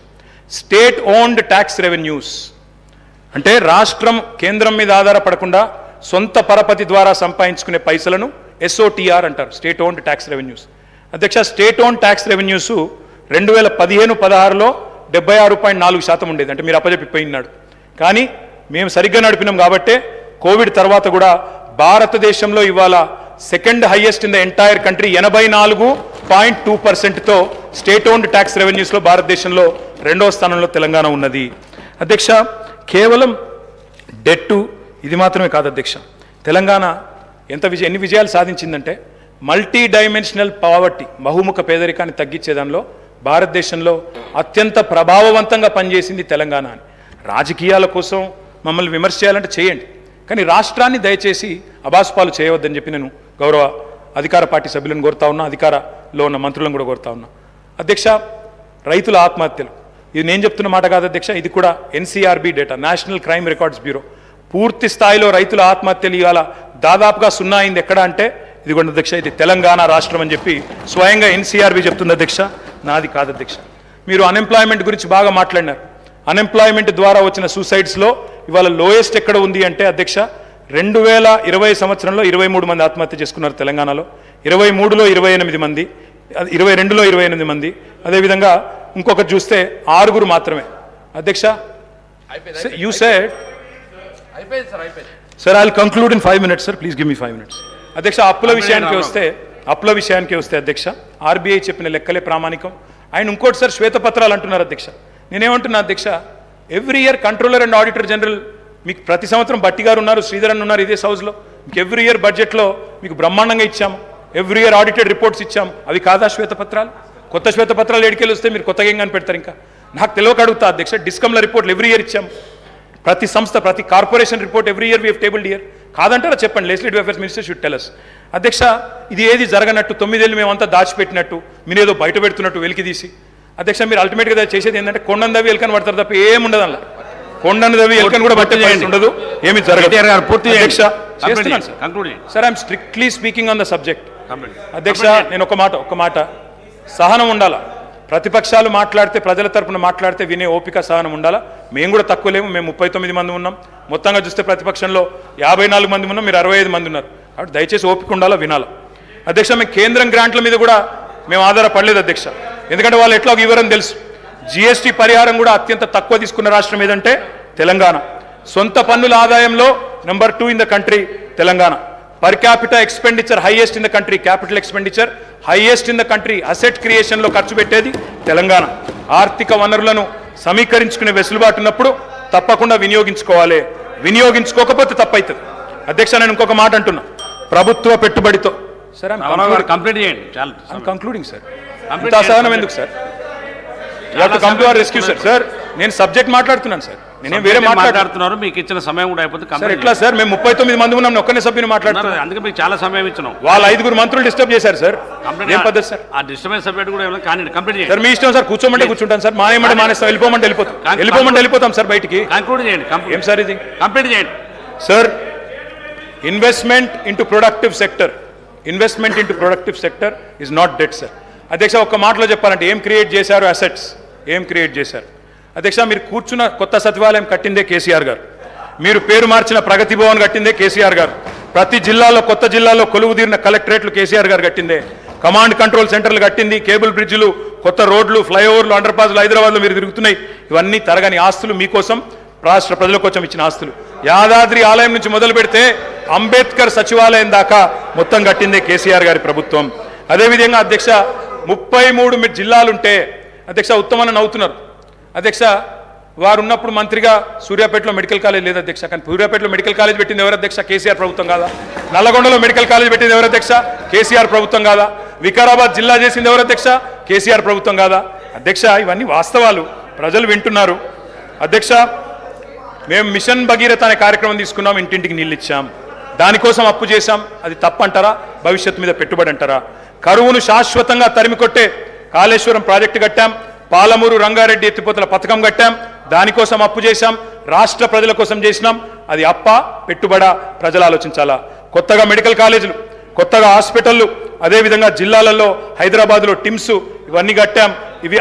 State-owned tax revenues. అంటే రాష్ట్రం కేంద్రం మీద ఆధారపడకుండా సొంత పరపతి ద్వారా సంపాదించుకునే పైసలను SOTR అంటారు, స్టేట్ ఓన్డ్ ట్యాక్స్ రెవెన్యూస్. అధ్యక్ష స్టేట్ ఓన్డ్ ట్యాక్స్ రెవెన్యూస్ 2015-16లో 76.4% ఉండేది, అంటే మీరు అప్పచెప్పిపోయినాడు. కానీ మేము సరిగ్గా నడిపినాం కాబట్టే కోవిడ్ తర్వాత కూడా భారతదేశంలో ఇవాళ second highest in the entire country 84.2%తో స్టేట్ ఓన్డ్ ట్యాక్స్ రెవెన్యూస్లో భారతదేశంలో 2వ స్థానంలో తెలంగాణ ఉన్నది. అధ్యక్ష కేవలం డెట్టు ఇది మాత్రమే కాదు అధ్యక్ష, తెలంగాణ ఎన్ని విజయాలు సాధించిందంటే మల్టీ డైమెన్షనల్ పావర్టీ, బహుముఖ పేదరికాన్ని తగ్గించే దానిలో భారతదేశంలో అత్యంత ప్రభావవంతంగా పనిచేసింది తెలంగాణ అని. రాజకీయాల కోసం మమ్మల్ని విమర్శ చేయాలంటే చేయండి, కానీ రాష్ట్రాన్ని దయచేసి అబాస్పాలు చేయవద్దని చెప్పి నేను గౌరవ అధికార పార్టీ సభ్యులను కోరుతా ఉన్నా, అధికారంలో ఉన్న మంత్రులను కూడా కోరుతా ఉన్నా. అధ్యక్ష రైతుల ఆత్మహత్యలు ఇది నేను చెప్తున్న మాట కాదు అధ్యక్ష, ఇది కూడా NCRB data, national crime records bureau. పూర్తి స్థాయిలో రైతుల ఆత్మహత్యలు ఇవాళ దాదాపుగా 0 అయింది. ఎక్కడ అంటే ఇది కూడా అధ్యక్ష, ఇది తెలంగాణ రాష్ట్రం అని చెప్పి స్వయంగా NCRB చెప్తుంది అధ్యక్ష, నాది కాదు అధ్యక్ష. మీరు అన్ఎంప్లాయ్మెంట్ గురించి బాగా మాట్లాడినారు. అన్ఎంప్లాయ్మెంట్ ద్వారా వచ్చిన సూసైడ్స్లో ఇవాళ లోయెస్ట్ ఎక్కడ ఉంది అంటే అధ్యక్ష 2020 సంవత్సరంలో 23 మంది ఆత్మహత్య చేసుకున్నారు తెలంగాణలో, 23లో 28 మంది, 22లో 28 మంది, అదేవిధంగా ఇంకొకటి చూస్తే 6 మాత్రమే. అధ్యక్ష you said sir I will conclude in 5 minutes sir, please give me 5 minutes. అధ్యక్ష అప్పుల విషయానికి వస్తే అధ్యక్ష ఆర్బీఐ చెప్పిన లెక్కలే ప్రామాణికం. ఆయన ఇంకోటి సార్ శ్వేతపత్రాలు అంటున్నారు అధ్యక్ష. నేనేమంటున్నా అధ్యక్ష, every year controller and auditor general మీకు ప్రతి సంవత్సరం బట్టి గారు ఉన్నారు, శ్రీధరన్ ఉన్నారు ఇదే హౌస్లో, మీకు ఎవ్రీ ఇయర్ బడ్జెట్లో మీకు బ్రహ్మాండంగా ఇచ్చాము, ఎవ్రీ ఇయర్ ఆడిటెడ్ రిపోర్ట్స్ ఇచ్చాము. అవి కాదా శ్వేతపత్రాలు? కొత్త శ్వేతపత్రాలు ఎడికెళ్ళి వస్తే మీరు కొత్తగా ఏం కనిపెడతారు? ఇంకా నాకు తెలియక అడుగుతా అధ్యక్ష, డిస్కమ్ల రిపోర్ట్లు ఎవ్రీ ఇయర్ ఇచ్చాము, ప్రతి సంస్థ ప్రతి corporation report every year we have tabled year. కాదంటారా చెప్పండి, legislative affairs minister should tell us. అధ్యక్ష ఇది ఏది జరగనట్టు 9 ఏళ్ళు మేమంతా దాచిపెట్టినట్టు మీరేదో బయట పెడుతున్నట్టు వెలికి తీసి అధ్యక్ష మీరు అల్టిమేట్గా చేసేది ఏంటంటే కొండను దవ్వి ఎలుకని పడతారు తప్ప ఏముండదు. అలా కొండను దవ్వి ఎలుకని కూడా పట్టే ఉండదు, ఏమి జరగదు. Sir I'm strictly speaking on the subject. అధ్యక్ష నేను ఒక మాట సహనం ఉండాలా. ప్రతిపక్షాలు మాట్లాడితే ప్రజల తరపున మాట్లాడితే వినే ఓపిక సహనం ఉండాలా. మేము కూడా తక్కువ లేము, మేము 39 మంది ఉన్నాం, మొత్తంగా చూస్తే ప్రతిపక్షంలో 54 మంది ఉన్నాం, మీరు 65 మంది ఉన్నారు. కాబట్టి దయచేసి ఓపిక ఉండాలా, వినాలా. అధ్యక్ష మేము కేంద్రం గ్రాంట్ల మీద కూడా మేము ఆధారపడలేదు అధ్యక్ష, ఎందుకంటే వాళ్ళు ఎట్లా వివరం తెలుసు. GST పరిహారం కూడా అత్యంత తక్కువ తీసుకున్న రాష్ట్రం ఏదంటే తెలంగాణ. సొంత పన్నుల ఆదాయంలో number 2 in the country Telangana. Per capital expenditure highest in the country, capital expenditure highest in the country. Asset క్రియేషన్లో ఖర్చు పెట్టేది తెలంగాణ. ఆర్థిక వనరులను సమీకరించుకునే వెసులుబాటు ఉన్నప్పుడు తప్పకుండా వినియోగించుకోవాలి, వినియోగించుకోకపోతే తప్పవుతుంది. అధ్యక్ష నేను ఇంకొక మాట అంటున్నా, ప్రభుత్వ పెట్టుబడితో సార్ కంప్లీట్ చేయండి, కంక్లూడింగ్ సార్, అంత అసహనం ఎందుకు sir? Come to our rescue sir. Sir నేను సబ్జెక్ట్ మాట్లాడుతున్నాను సార్, నేనేం వేరే మాట్లాడుతున్నారు. మీకు ఇచ్చిన సమయం కూడా అయిపోతుంది సార్. ఎట్లా సార్, మేము 39 మంది ఉన్నాం, ఒక్కనే సభ్యుని మాట్లాడుతున్నాం, అందుకే మీకు చాలా సమయం ఇచ్చినాం. వాళ్ళ 5 మంత్రులు డిస్టర్బ్ చేశారు సార్. ఏం పద్ధతి సార్? ఆ డిస్టర్బెన్స్ సబ్జెక్ట్ కూడా కానీ కంప్లీట్ చేయండి సార్. మీ ఇష్టం సార్, కూర్చోమంటే కూర్చుంటాను సార్, మానేమంటే మానేస్తాం, వెళ్ళిపోమంటే వెళ్ళిపోతాం సార్ బయటికి. కంక్లూడ్ చేయండి. ఏం సార్ ఇది? కంప్లీట్ చేయండి sir. Investment into productive sector, investment into productive sector is not debt sir. అధ్యక్ష ఒక్క మాటలో చెప్పాలంటే ఏం క్రియేట్ చేశారు? అసెట్స్ ఏం క్రియేట్ చేశారు? అధ్యక్ష మీరు కూర్చున్న కొత్త సచివాలయం కట్టిందే కేసీఆర్ గారు, మీరు పేరు మార్చిన ప్రగతి భవన్ కట్టిందే కేసీఆర్ గారు, ప్రతి జిల్లాలో కొత్త జిల్లాలో కొలువు తీరిన కలెక్టరేట్లు కేసీఆర్ గారు కట్టిందే, కమాండ్ కంట్రోల్ సెంటర్లు కట్టింది, కేబుల్ బ్రిడ్జ్లు, కొత్త రోడ్లు, ఫ్లైఓవర్లు, అండర్ పాస్లు హైదరాబాద్లో మీరు తిరుగుతున్నాయి. ఇవన్నీ తరగని ఆస్తులు, మీకోసం రాష్ట్ర ప్రజల కోసం ఇచ్చిన ఆస్తులు. యాదాద్రి ఆలయం నుంచి మొదలు పెడితే అంబేద్కర్ సచివాలయం దాకా మొత్తం కట్టిందే కేసీఆర్ గారి ప్రభుత్వం. అదేవిధంగా అధ్యక్ష 33 జిల్లాలుంటే అధ్యక్ష ఉత్తమని నవ్వుతున్నారు అధ్యక్ష. వారు ఉన్నప్పుడు మంత్రిగా సూర్యాపేటలో మెడికల్ కాలేజ్ లేదు అధ్యక్ష, కానీ సూర్యాపేటలో మెడికల్ కాలేజ్ పెట్టింది ఎవరు అధ్యక్ష? కేసీఆర్ ప్రభుత్వం కాదా? నల్లగొండలో మెడికల్ కాలేజ్ పెట్టింది ఎవరు అధ్యక్ష? కేసీఆర్ ప్రభుత్వం కాదా? వికారాబాద్ జిల్లా చేసింది ఎవరు అధ్యక్ష? కేసీఆర్ ప్రభుత్వం కాదా? అధ్యక్ష, ఇవన్నీ వాస్తవాలు, ప్రజలు వింటున్నారు. అధ్యక్ష, మేము మిషన్ భగీరథ అనే కార్యక్రమం తీసుకున్నాం, ఇంటింటికి నీళ్ళు ఇచ్చాం, దానికోసం అప్పు చేశాం. అది తప్పంటారా? భవిష్యత్తు మీద పెట్టుబడి అంటారా? కరువును శాశ్వతంగా తరిమికొట్టే కాళేశ్వరం ప్రాజెక్టు కట్టాం, పాలమూరు రంగారెడ్డి ఎత్తిపోతల పథకం కట్టాం, దానికోసం అప్పు చేశాం, రాష్ట్ర ప్రజల కోసం చేసినాం. అది అప్ప పెట్టుబడా? ప్రజలు ఆలోచించాలా. కొత్తగా మెడికల్ కాలేజీలు, కొత్తగా హాస్పిటళ్ళు, అదేవిధంగా జిల్లాలలో హైదరాబాద్లో టిమ్స్, ఇవన్నీ కట్టాం. ఇవి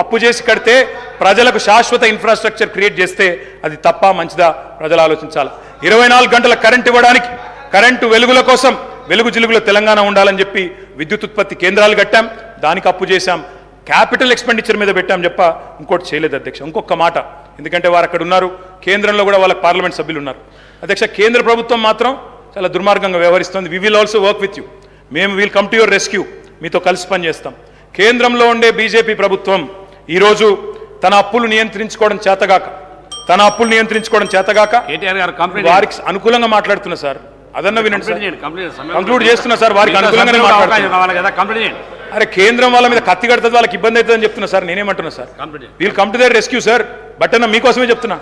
అప్పు చేసి కడితే ప్రజలకు శాశ్వత ఇన్ఫ్రాస్ట్రక్చర్ క్రియేట్ చేస్తే అది తప్ప మంచిదా? ప్రజలు ఆలోచించాలి. 24 గంటల కరెంట్ ఇవ్వడానికి, కరెంటు వెలుగుల కోసం వెలుగు జిలుగులో తెలంగాణ ఉండాలని చెప్పి విద్యుత్ ఉత్పత్తి కేంద్రాలు కట్టాం, దానికి అప్పు చేశాం. క్యాపిటల్ ఎక్స్పెండిచర్ మీద పెట్టాం చెప్ప ఇంకోటి చేయలేదు అధ్యక్ష. ఇంకొక మాట, ఎందుకంటే వారు అక్కడ ఉన్నారు, కేంద్రంలో కూడా వాళ్ళకి పార్లమెంట్ సభ్యులు ఉన్నారు. అధ్యక్ష, కేంద్ర ప్రభుత్వం మాత్రం చాలా దుర్మార్గంగా వ్యవహరిస్తుంది. We will also work with you, మేము will come to your rescue, మీతో కలిసి పనిచేస్తాం. కేంద్రంలో ఉండే బీజేపీ ప్రభుత్వం ఈరోజు తన అప్పులు నియంత్రించుకోవడం చేతగాక వారికి అనుకూలంగా మాట్లాడుతున్నా సార్. అదన్న వినండి సార్, కంక్లూడ్ చేస్తున్నా సార్. వారికి అనుకూలంగానే మాట్లాడుతున్నా. అరే, కేంద్రం వాళ్ళ మీద కత్తి కడుతుంది, వాళ్ళకి ఇబ్బంది అవుతుందని చెప్తున్నా సార్. నేనేమంటున్నా sir, we'll come to their rescue sir. But అన్న మీకోసమే చెప్తున్నా,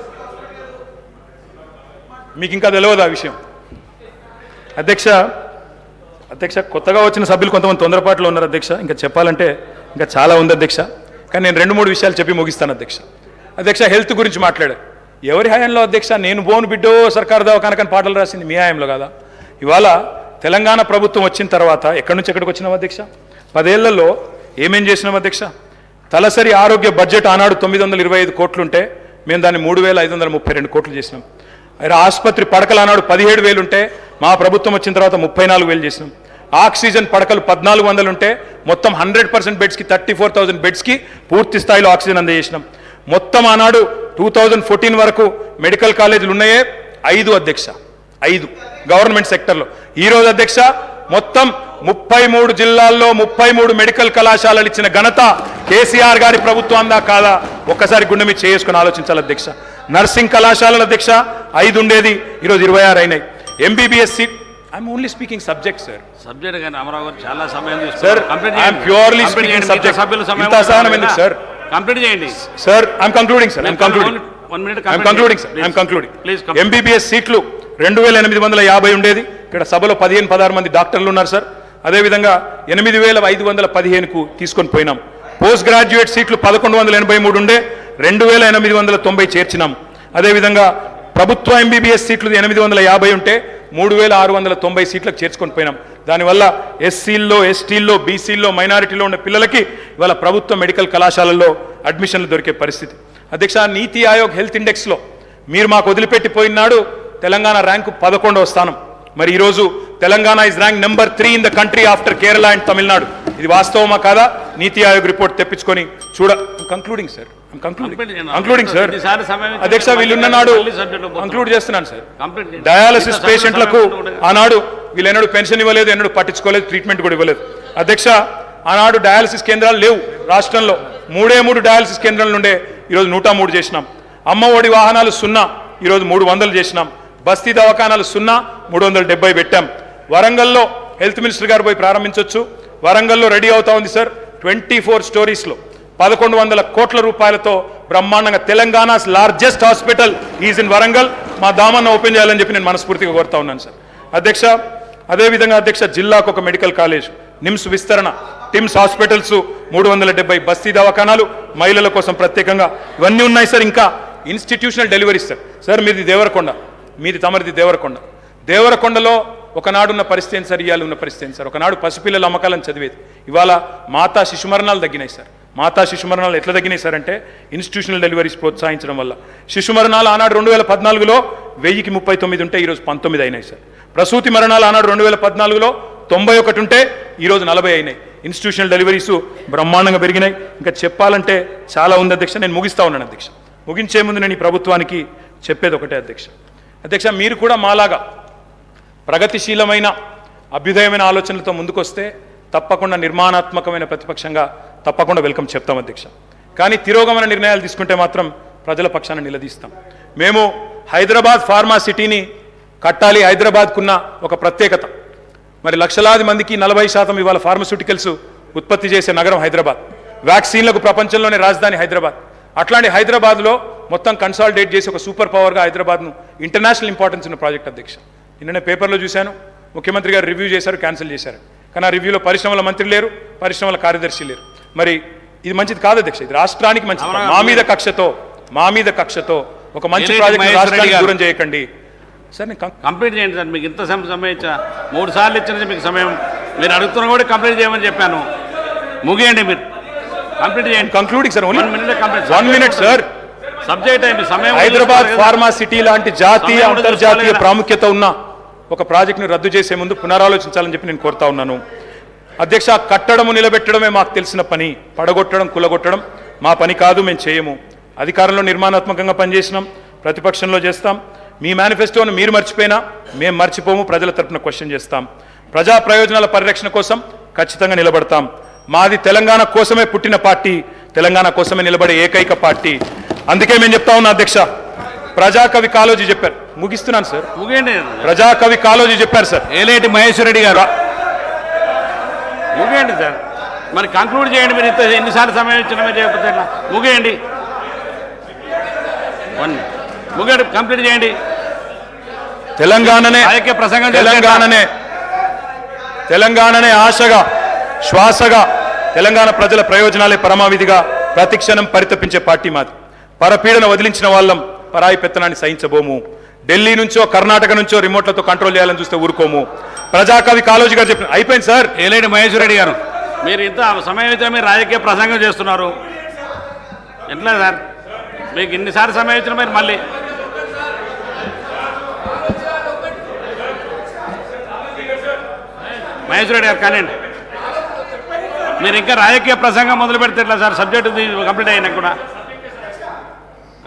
మీకు ఇంకా తెలియదు ఆ విషయం. అధ్యక్ష, కొత్తగా వచ్చిన సభ్యులు కొంతమంది తొందరపాటులో ఉన్నారు అధ్యక్ష. ఇంకా చెప్పాలంటే ఇంకా చాలా ఉంది అధ్యక్ష, కానీ నేను 2-3 విషయాలు చెప్పి ముగిస్తాను అధ్యక్ష. హెల్త్ గురించి మాట్లాడారు. ఎవరి హయాంలో అధ్యక్ష? నేను బోను బిడ్డో సర్కారు దవాఖానకని పాటలు రాసింది మీ హయాంలో కాదా? ఇవాళ తెలంగాణ ప్రభుత్వం వచ్చిన తర్వాత ఎక్కడి నుంచి ఎక్కడికి వచ్చినాం అధ్యక్ష? 10 ఏళ్లలో ఏమేం చేసినాం అధ్యక్ష? తలసరి ఆరోగ్య బడ్జెట్ ఆనాడు 925 కోట్లుంటే మేము దాన్ని 3,532 కోట్లు చేసినాం. ఆసుపత్రి పడకలు ఆనాడు 17,000 ఉంటే మా ప్రభుత్వం వచ్చిన తర్వాత 34,000 చేసినాం. ఆక్సిజన్ పడకలు 1,400 ఉంటే మొత్తం 100% బెడ్స్కి 34,000 బెడ్స్కి పూర్తి స్థాయిలో ఆక్సిజన్ అందజేసినాం. మొత్తం ఆనాడు 2014 వరకు మెడికల్ కాలేజీలు ఉన్నాయే 5 అధ్యక్ష, 5 గవర్నమెంట్ సెక్టర్లో. ఈరోజు అధ్యక్ష మొత్తం 33 జిల్లాల్లో 33 మెడికల్ కళాశాలలు ఇచ్చిన ఘనత కేసీఆర్ గారి ప్రభుత్వం కాదా? ఒక్కసారి గుండె మీద చేసుకుని ఆలోచించాలి అధ్యక్ష. నర్సింగ్ కళాశాలల అధ్యక్ష 5 ఉండేది, ఈరోజు 26 అయినాయి. MBBS seat, I'm only speaking subject sir. Subject కానీ అమరావు గారు చాలా సమయం sir, I'm purely speaking subject. ఇంత సహనం ఎందుకు సార్? కంప్లీట్ చేయండి sir. I'm concluding sir. MBBS సీట్లు 2,850 ఉండేది, ఇక్కడ సభలో 15-16 మంది డాక్టర్లు ఉన్నారు సార్. అదేవిధంగా 8,515కు తీసుకొని పోయినాం. పోస్ట్ గ్రాడ్యుయేట్ సీట్లు 1,183 ఉండే 2,890 చేర్చినాం. అదేవిధంగా ప్రభుత్వ ఎంబీబీఎస్ సీట్లు 850 ఉంటే 3,690 సీట్లకు చేర్చుకొని పోయినాం. దానివల్ల ఎస్సీల్లో, ఎస్టీల్లో, బీసీల్లో, మైనారిటీలో ఉన్న పిల్లలకి ఇవాళ ప్రభుత్వ మెడికల్ కళాశాలల్లో అడ్మిషన్లు దొరికే పరిస్థితి. అధ్యక్ష, నీతి ఆయోగ్ హెల్త్ ఇండెక్స్లో మీరు మాకు వదిలిపెట్టిపోయినాడు తెలంగాణ ర్యాంకు 11వ స్థానం. మరి ఈరోజు Telangana is rank number 3 in the country after Kerala and Tamil Nadu. ఇది వాస్తవమా కాదా? నీతి ఆయోగ్ రిపోర్ట్ తెప్పించుకొని కంక్లూడింగ్ సార్. అధ్యక్ష, వీళ్ళున్న నాడు కంక్లూడ్ చేస్తున్నాను సార్. డయాలసిస్ పేషెంట్లకు ఆనాడు వీళ్ళెన్నడూ పెన్షన్ ఇవ్వలేదు, ఎన్నడూ పట్టించుకోలేదు, ట్రీట్మెంట్ కూడా ఇవ్వలేదు. అధ్యక్ష, ఆనాడు డయాలసిస్ కేంద్రాలు లేవు రాష్ట్రంలో. 3 డయాలసిస్ కేంద్రాలు ఉండే, ఈరోజు 103 చేసినాం. అమ్మ ఒడి వాహనాలు 0, ఈరోజు 300 చేసినాం. బస్తీ దవాఖానాలు 0, 370 పెట్టాం. వరంగల్లో హెల్త్ మినిస్టర్ గారు పోయి ప్రారంభించవచ్చు. వరంగల్లో రెడీ అవుతా ఉంది సార్. 24 స్టోరీస్లో 1,100 కోట్ల రూపాయలతో బ్రహ్మాండంగా Telangana's largest hospital is in Warangal. మా దామన్న ఓపెన్ చేయాలని చెప్పి నేను మనస్ఫూర్తిగా కోరుతా ఉన్నాను సార్. అధ్యక్ష, అదేవిధంగా అధ్యక్ష జిల్లాకు ఒక మెడికల్ కాలేజ్, నిమ్స్ విస్తరణ, టిమ్స్ హాస్పిటల్స్ 370 బస్తీ దవాఖానాలు, మహిళల కోసం ప్రత్యేకంగా ఇవన్నీ ఉన్నాయి సార్. ఇంకా ఇన్స్టిట్యూషనల్ డెలివరీస్ సార్. సార్ మీది దేవరకొండ, మీది తమరిది దేవరకొండ. దేవరకొండలో ఒకనాడున్న పరిస్థితి ఏంటి సార్, ఇవాళ ఉన్న పరిస్థితి ఏంటి సార్? ఒకనాడు పసిపిల్లల అమ్మకాలను చదివేది, ఇవాళ మాతా శిశు మరణాలు తగ్గినాయి సార్. మాతా శిశు మరణాలు ఎట్లా తగ్గినాయి సార్ అంటే ఇన్స్టిట్యూషనల్ డెలివరీస్ ప్రోత్సహించడం వల్ల. శిశు మరణాలు ఆనాడు 2014లో 1039 ఉంటే ఈరోజు 19 అయినాయి సార్. ప్రసూతి మరణాలు ఆనాడు 2014లో 91 ఉంటే ఈరోజు 40 అయినాయి. ఇన్స్టిట్యూషనల్ డెలివరీస్ బ్రహ్మాండంగా పెరిగినాయి. ఇంకా చెప్పాలంటే చాలా ఉంది అధ్యక్ష. నేను ముగిస్తా ఉన్నాను అధ్యక్ష. ముగించే ముందు నేను ఈ ప్రభుత్వానికి చెప్పేది ఒకటే అధ్యక్ష, మీరు కూడా మాలాగా ప్రగతిశీలమైన అభ్యుదయమైన ఆలోచనలతో ముందుకొస్తే తప్పకుండా నిర్మాణాత్మకమైన ప్రతిపక్షంగా తప్పకుండా వెల్కమ్ చెప్తాం అధ్యక్ష. కానీ తిరోగమన నిర్ణయాలు తీసుకుంటే మాత్రం ప్రజల పక్షాన నిలదీస్తాం. మేము హైదరాబాద్ ఫార్మా సిటీని కట్టాలి. హైదరాబాద్కున్న ఒక ప్రత్యేకత, మరి లక్షలాది మందికి 40% ఇవాళ ఫార్మస్యూటికల్స్ ఉత్పత్తి చేసే నగరం హైదరాబాద్. వ్యాక్సిన్లకు ప్రపంచంలోనే రాజధాని హైదరాబాద్. అట్లాంటి హైదరాబాద్లో మొత్తం కన్సాలిడేట్ చేసి ఒక సూపర్ పవర్గా హైదరాబాద్ను ఇంటర్నేషనల్ ఇంపార్టెన్స్ ఉన్న ప్రాజెక్ట్ అధ్యక్ష. నిన్ననే పేపర్లో చూశాను, ముఖ్యమంత్రి గారు రివ్యూ చేశారు, క్యాన్సిల్ చేశారు. కానీ ఆ రివ్యూలో పరిశ్రమల మంత్రి లేరు, పరిశ్రమల కార్యదర్శి లేరు. మరి ఇది మంచిది కాదు అధ్యక్ష, ఇది రాష్ట్రానికి మంచిది కాదు. మా మీద కక్షతో ఒక మంచి ప్రాజెక్ట్ రాష్ట్రానికి దూరం చేయకండి సార్. నేను కంప్లీట్ చేయండి సార్. మీకు ఇంత సమయం ఇచ్చా, 3 సార్లు ఇచ్చిన మీకు సమయం. మీరు అడుగుతున్నా కూడా కంప్లీట్ చేయమని చెప్పాను. ముగియండి, మీరు కంప్లీట్ చేయండి. Concluding sir, 1 minute complete. 1 minute sir. Subject అయింది సమయం. హైదరాబాద్ ఫార్మా సిటీ లాంటి జాతీయ అంతర్జాతీయ ప్రాముఖ్యత ఉన్న ఒక ప్రాజెక్టును రద్దు చేసే ముందు పునరాలోచించాలని చెప్పి నేను కోరుతా ఉన్నాను అధ్యక్ష. కట్టడము నిలబెట్టడమే మాకు తెలిసిన పని, పడగొట్టడం కులగొట్టడం మా పని కాదు, మేము చేయము. అధికారంలో నిర్మాణాత్మకంగా పనిచేసినాం, ప్రతిపక్షంలో చేస్తాం. మీ మేనిఫెస్టోను మీరు మర్చిపోయినా మేము మర్చిపోము, ప్రజల తరపున క్వశ్చన్ చేస్తాం. ప్రజా ప్రయోజనాల పరిరక్షణ కోసం ఖచ్చితంగా నిలబడతాం. మాది తెలంగాణ కోసమే పుట్టిన పార్టీ, తెలంగాణ కోసమే నిలబడే ఏకైక పార్టీ. అందుకే మేము చెప్తా ఉన్నా అధ్యక్ష, ప్రజాకవి కాళోజీ చెప్పారు, ముగిస్తున్నాను సార్. ముగియండి. ప్రజాకవి కాళోజీ చెప్పారు సార్. ఏలేటి మహేశ్వర్ రెడ్డి గారు ముగియండి సార్. మరి కంక్లూడ్ చేయండి. మీరు ఎన్నిసార్లు సమయం ఇచ్చినా మీరు చేయకపోతే ఎట్లా? ముగియండి, ముగియండి, కంప్లీట్ చేయండి. తెలంగాణనే ఆశగా, శ్వాసగా, తెలంగాణ ప్రజల ప్రయోజనాలే పరమావిధిగా ప్రతిక్షణం పరితపించే పార్టీ మాది. పరపీడన వదిలించిన వాళ్ళం పరాయి పెత్తనాన్ని సహించబోము. ఢిల్లీ నుంచో కర్ణాటక నుంచో రిమోట్లతో కంట్రోల్ చేయాలని చూస్తే ఊరుకోము. ప్రజాకవి కాళోజీ గారు చెప్పిన అయిపోయింది సార్. ఏలేటి మహేశ్వర్ రెడ్డి గారు, మీరు ఇంత సమయం అయితే మీరు రాజకీయ ప్రసంగం చేస్తున్నారు ఎట్లా సార్? మీకు ఇన్నిసార్లు సమయం ఇచ్చిన మీరు మళ్ళీ మహేశ్వర్ రెడ్డి గారు కానివ్వండి. మీరు ఇంకా రాజకీయ ప్రసంగం మొదలు పెడితే ఎట్లా సార్? సబ్జెక్టు కంప్లీట్ అయినా కూడా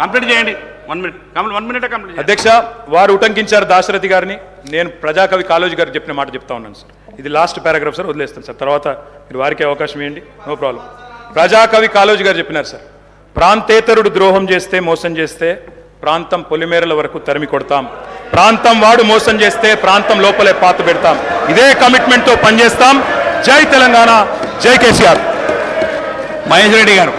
కంప్లీట్ చేయండి. 1 minute, 1 minute కంప్లీట్. అధ్యక్ష, వారు ఉటంకించారు దాశరథి గారిని. నేను ప్రజాకవి కాళోజీ గారు చెప్పిన మాట చెప్తా ఉన్నాను సార్. ఇది లాస్ట్ పారాగ్రాఫ్ సార్, వదిలేస్తాను సార్. తర్వాత మీరు వారికి అవకాశం ఇవ్వండి, నో ప్రాబ్లం. ప్రజాకవి కాళోజీ గారు చెప్పినారు సార్, ప్రాంతేతరుడు ద్రోహం చేస్తే, మోసం చేస్తే ప్రాంతం పొలిమేరల వరకు తరిమి కొడతాం. ప్రాంతం వాడు మోసం చేస్తే ప్రాంతం లోపలే పాత పెడతాం. ఇదే కమిట్మెంట్తో పనిచేస్తాం. జై తెలంగాణ, జై కేసీఆర్. మహేశ్వర్ రెడ్డి గారు.